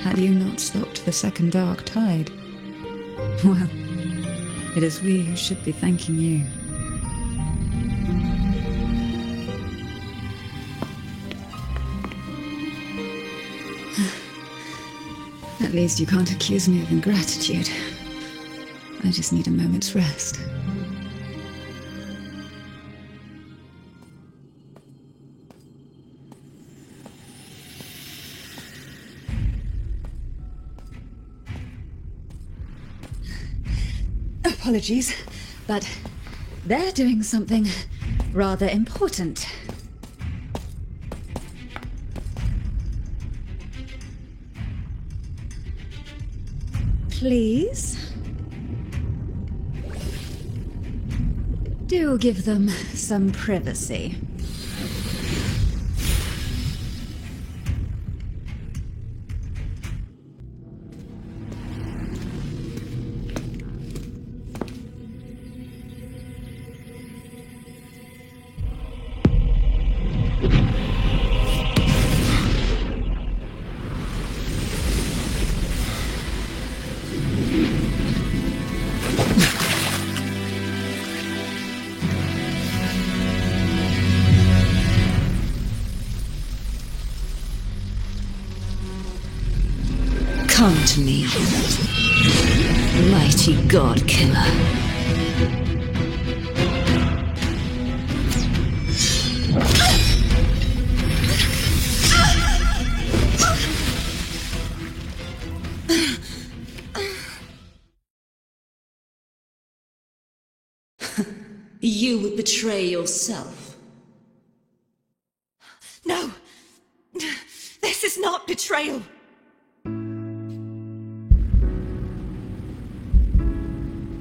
Had you not stopped the second dark tide? Well, it is we who should be thanking you. At least you can't accuse me of ingratitude. I just need a moment's rest. Apologies, but they're doing something rather important. Please? Do Do give them some privacy. Come to me, mighty god killer. You would betray yourself. No! This is not betrayal!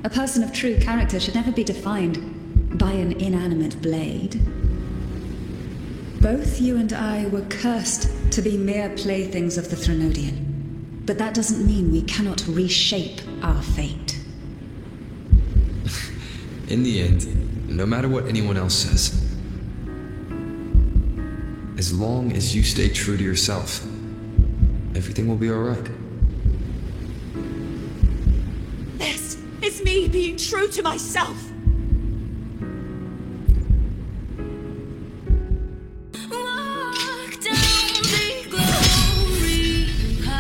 A person of true character should never be defined by an inanimate blade. Both you and I were cursed to be mere playthings of the Threnodian. But that doesn't mean we cannot reshape our fate. In the end, no matter what anyone else says, as long as you stay true to yourself, everything will be alright. This is me being true to myself.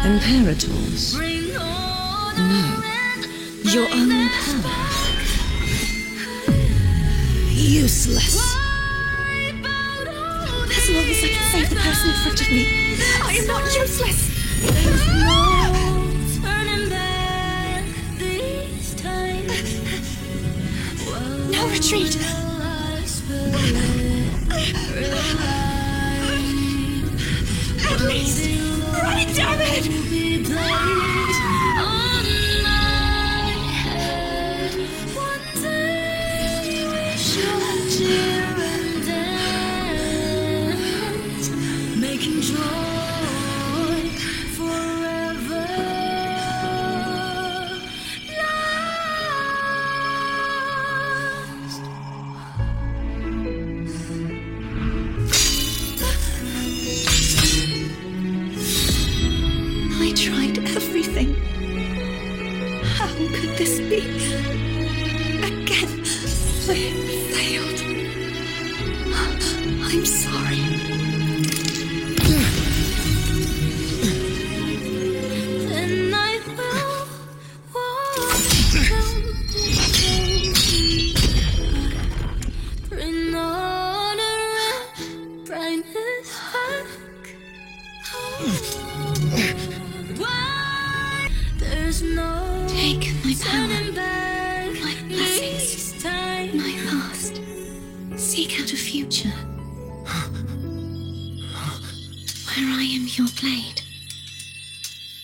Imperators? No. Your own power. Useless. As long as I can save the person in front of me, I am not useless. No retreat. At least, run, damn it! Making joy forever last. I tried everything. How could this be? Again, I failed. I'm sorry. Then I will walk down the road. Bring order and brightness back. Why? There's no Take my power, turning back. my blessings, This time. my past. Seek out a future where I am your blade.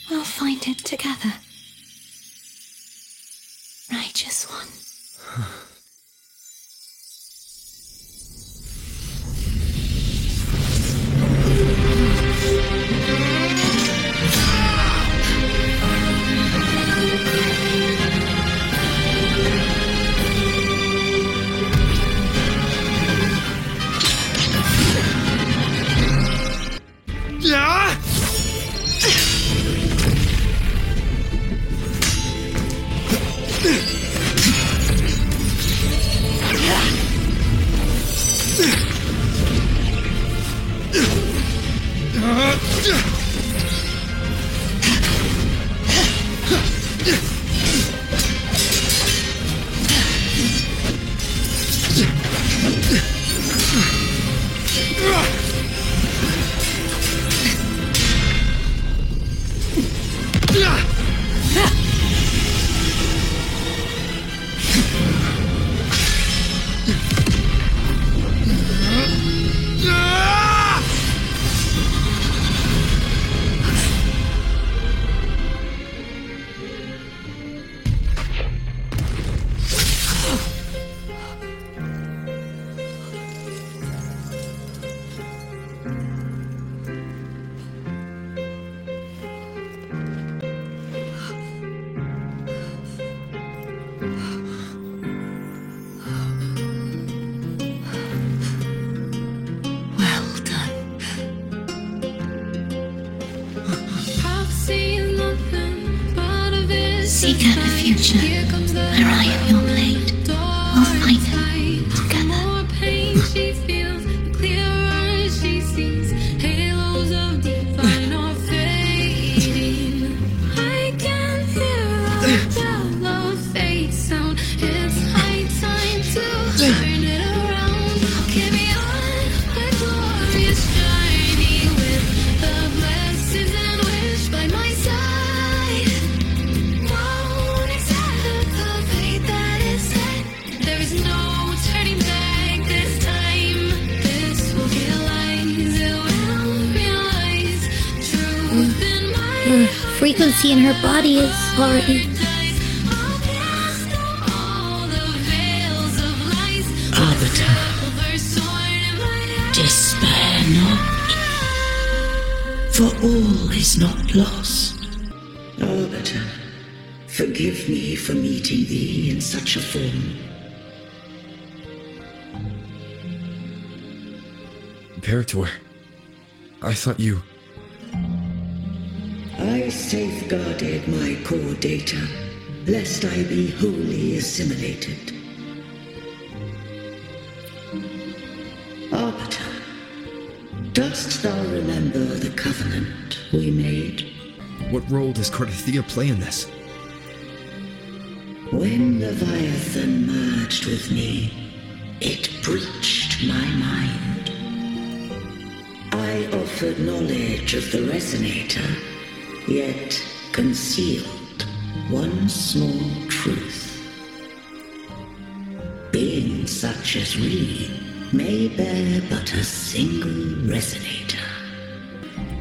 We'll find it together. Righteous one. seek out the future where I am your blade. We'll fight it together. She feels, the clearer she sees. Halos of divine are fading. I can hear a bell of fate sound. It's high time to turn it around. Carry on my glorious journey with the blessings and wish by my side. Won't accept the fate that is set. There is no turning back this time. This will realize, it will realize truth in my Her frequency in her body is already. Arbiter, despair not, for all is not lost. Arbiter, forgive me for meeting thee in such a form. Imperator, I thought you... I safeguarded my core data, lest I be wholly assimilated. Arbiter, dost thou remember the covenant we made? What role does Cardathia play in this? When Leviathan merged with me, it breached my mind. I offered knowledge of the Resonator, yet concealed one small truth. Beings such as we may bear but a single Resonator.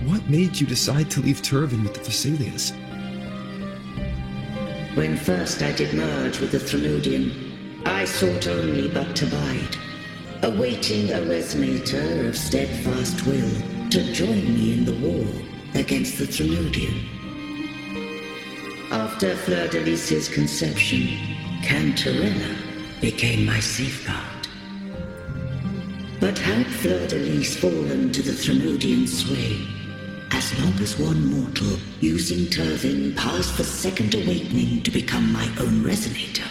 What made you decide to leave Turvin with the Vesalius? When first I did merge with the Threnodian, I sought only but to bide, awaiting a Resonator of steadfast will to join me in the war against the Threnodian. After Fleur-de-Lis's conception, Cantarella became my safeguard. But had Fleur-de-Lis fallen to the Threnodian sway, as long as one mortal using Turvin passed the second awakening to become my own Resonator.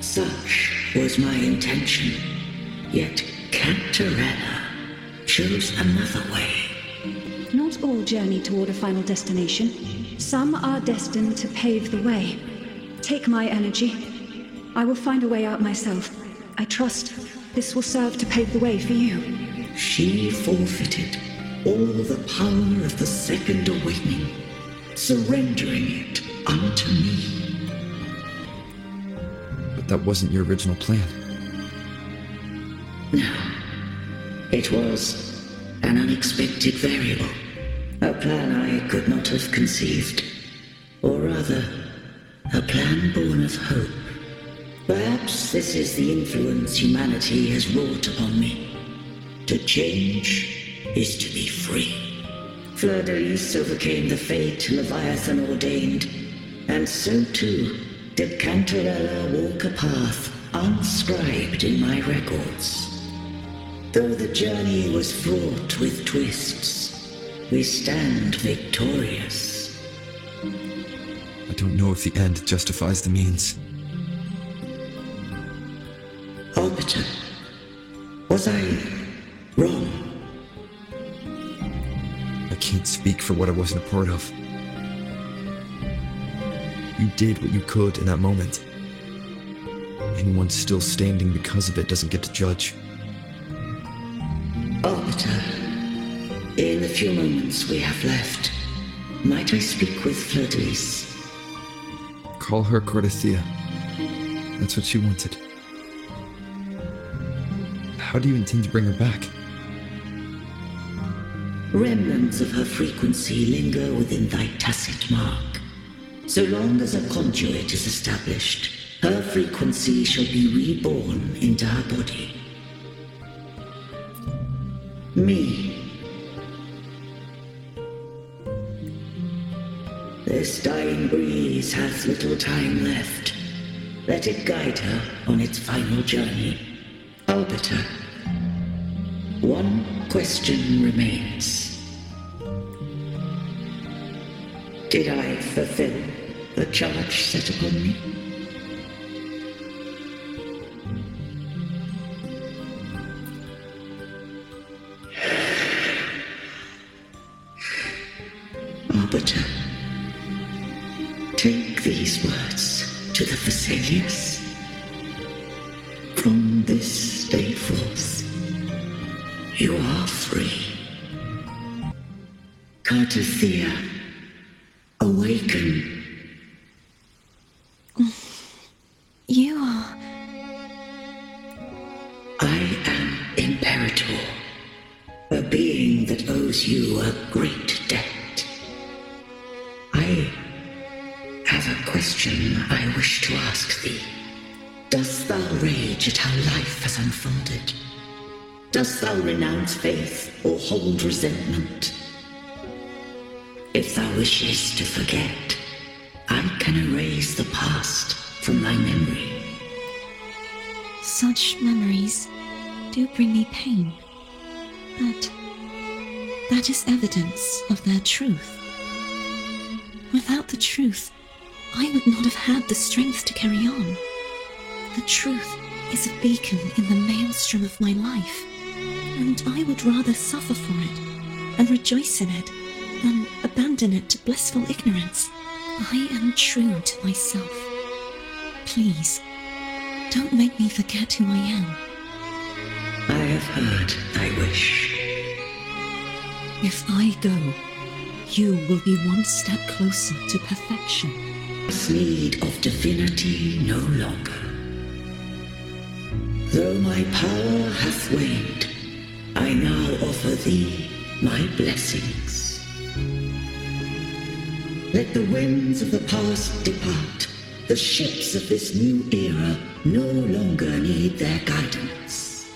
Such was my intention, yet Cantarella chose another way. Not all journey toward a final destination. Some are destined to pave the way. Take my energy. I will find a way out myself. I trust this will serve to pave the way for you. She forfeited all the power of the second awakening, surrendering it unto me. But that wasn't your original plan. No. It was an unexpected variable. A plan I could not have conceived. Or rather, a plan born of hope. Perhaps this is the influence humanity has wrought upon me. To change is to be free. Fleur-de-Lis overcame the fate Leviathan ordained, and so too did Cantarella walk a path unscribed in my records. Though the journey was fraught with twists, we stand victorious. I don't know if the end justifies the means. Arbiter, was I wrong? I can't speak for what I wasn't a part of. You did what you could in that moment. Anyone still standing because of it doesn't get to judge. Arbiter, in the few moments we have left, might I speak with Fleur-de-Lis? Call her Cardathia. That's what she wanted. How do you intend to bring her back? Remnants of her frequency linger within thy tacit mark. So long as a conduit is established, her frequency shall be reborn into her body. Me. This dying breeze hath little time left. Let it guide her on its final journey. Arbiter, one question remains. Did I fulfill the charge set upon me? Arbiter, take these words to the Vesalius. From this day forth, you are free. Cartothea, awaken. You are... I am Imperator, a being that owes you a great debt. I have a question I wish to ask thee. Dost thou rage at how life has unfolded? Dost thou renounce faith or hold resentment? If thou wishes to forget, I can erase the past from thy memory. Such memories do bring me pain, but that is evidence of their truth. Without the truth, I would not have had the strength to carry on. The truth is a beacon in the maelstrom of my life, and I would rather suffer for it and rejoice in it than abandon it to blissful ignorance. I am true to myself. Please, don't make me forget who I am. I have heard thy wish. If I go, you will be one step closer to perfection. This need of divinity no longer. Though my power hath waned, I now offer thee my blessings. Let the winds of the past depart. The ships of this new era no longer need their guidance.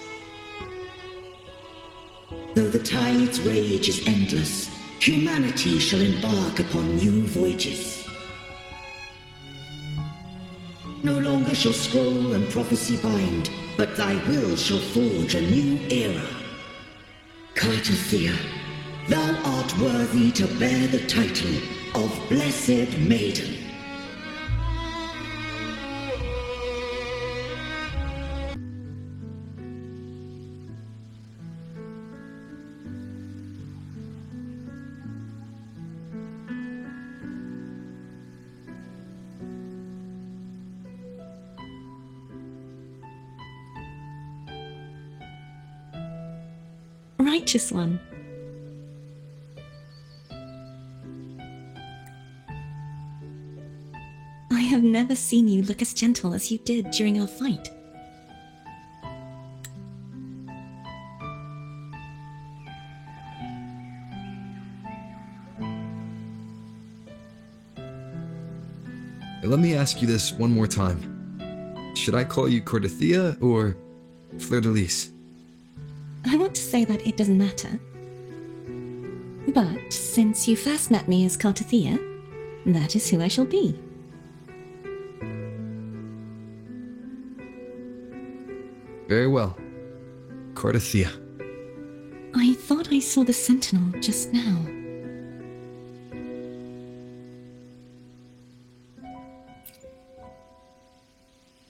Though the tide's rage is endless, humanity shall embark upon new voyages. No longer shall scroll and prophecy bind, but thy will shall forge a new era. Cartothea, thou art worthy to bear the title of Blessed Maiden. Righteous one. I have never seen you look as gentle as you did during our fight. Let me ask you this one more time. Should I call you Cartothea or Fleur-de-Lis? I want to say that it doesn't matter. But since you first met me as Cartothea, that is who I shall be. Very well. Cartothea. I thought I saw the sentinel just now.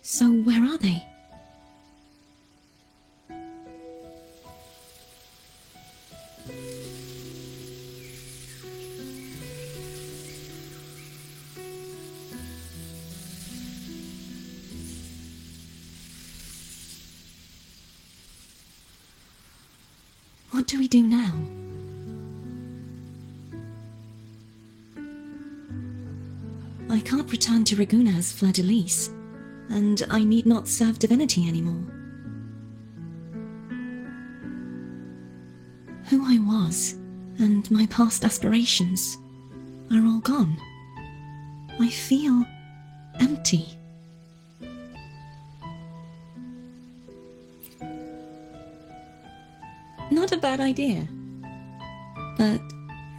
So where are they? What do we do now? I can't return to Reguna as Fleur-de-Lis, and I need not serve divinity anymore. Who I was, and my past aspirations, are all gone. I feel empty. Not a bad idea. But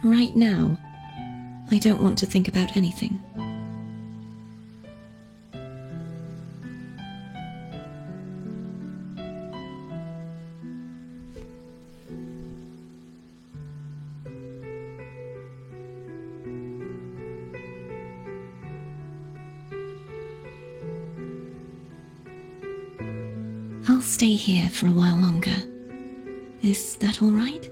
right now, I don't want to think about anything. stay here for a while longer. Is that all right?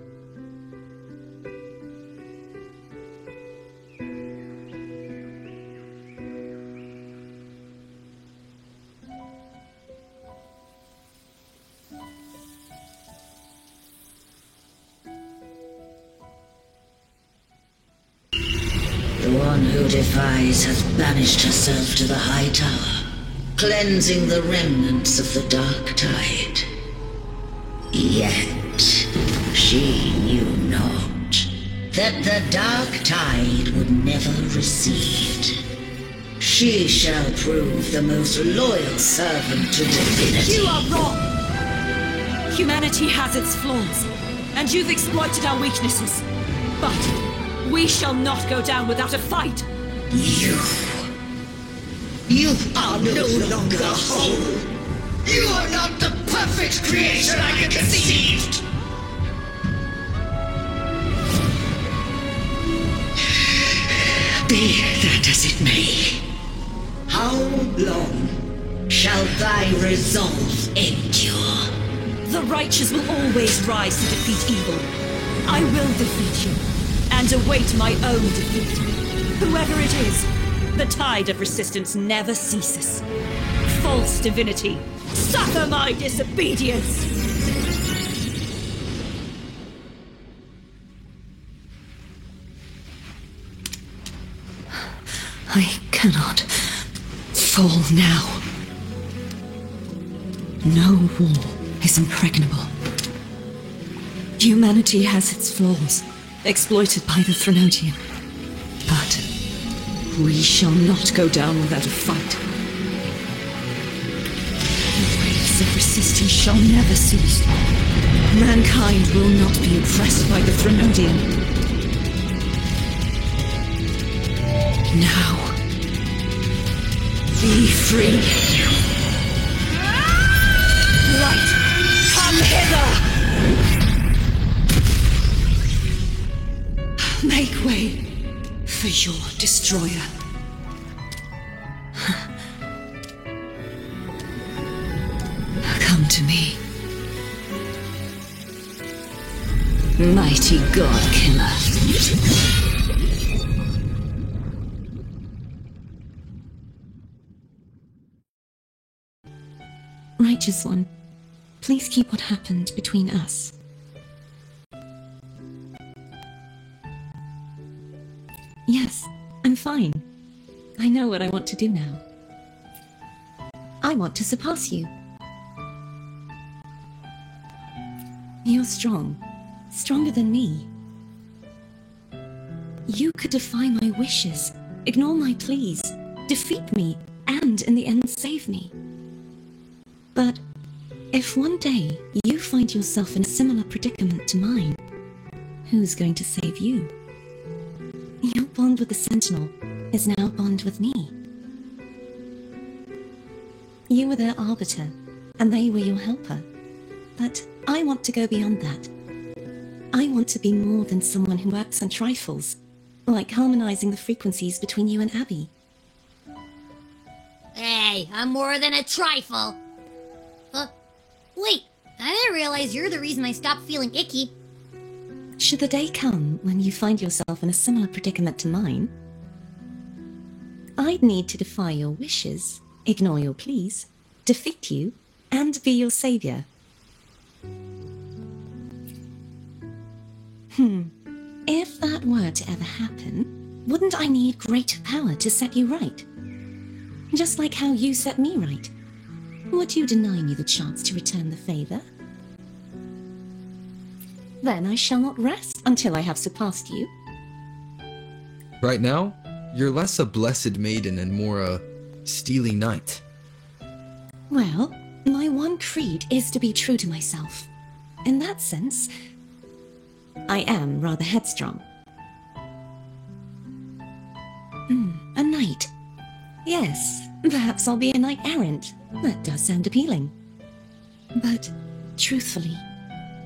The one who defies has banished herself to the High Tower, cleansing the remnants of the Dark Tide. Yet, she knew not that the Dark Tide would never recede. She shall prove the most loyal servant to divinity. You are wrong! Humanity has its flaws, and you've exploited our weaknesses. But we shall not go down without a fight! You are no longer whole. You are not the perfect creation I conceived. Be that as it may, how long shall thy resolve endure? The righteous will always rise to defeat evil. I will defeat you, and await my own defeat. Whoever it is, the tide of resistance never ceases. False divinity, suffer my disobedience! I cannot fall now. No wall is impregnable. Humanity has its flaws, exploited by the Threnodian. But we shall not go down without a fight. The waves of resistance shall never cease. Mankind will not be oppressed by the Threnodian. Now, be free. Light, come hither! Make way for your destroyer. Come to me. Mighty God Killer. Righteous One, please keep what happened between us. Yes, I'm fine. I know what I want to do now. I want to surpass you. You're strong. Stronger than me. You could defy my wishes, ignore my pleas, defeat me, and in the end save me. But if one day you find yourself in a similar predicament to mine, who's going to save you? Your bond with the Sentinel is now a bond with me. You were their arbiter, and they were your helper. But I want to go beyond that. I want to be more than someone who works on trifles, like harmonizing the frequencies between you and Abby. Hey, I'm more than a trifle. Wait, I didn't realize you're the reason I stopped feeling icky. Should the day come when you find yourself in a similar predicament to mine, I'd need to defy your wishes, ignore your pleas, defeat you, and be your savior. If that were to ever happen, wouldn't I need greater power to set you right? Just like how you set me right. Would you deny me the chance to return the favor? Then I shall not rest until I have surpassed you. Right now, you're less a blessed maiden and more a steely knight. Well, my one creed is to be true to myself. In that sense, I am rather headstrong. A knight. Yes, perhaps I'll be a knight errant. That does sound appealing. But, truthfully,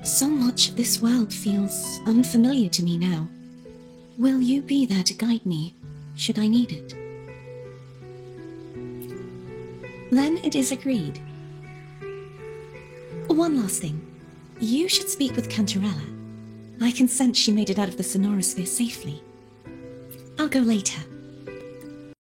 so much of this world feels unfamiliar to me now. Will you be there to guide me, should I need it? Then it is agreed. One last thing. You should speak with Cantarella. I can sense she made it out of the Sonorosphere safely. I'll go later.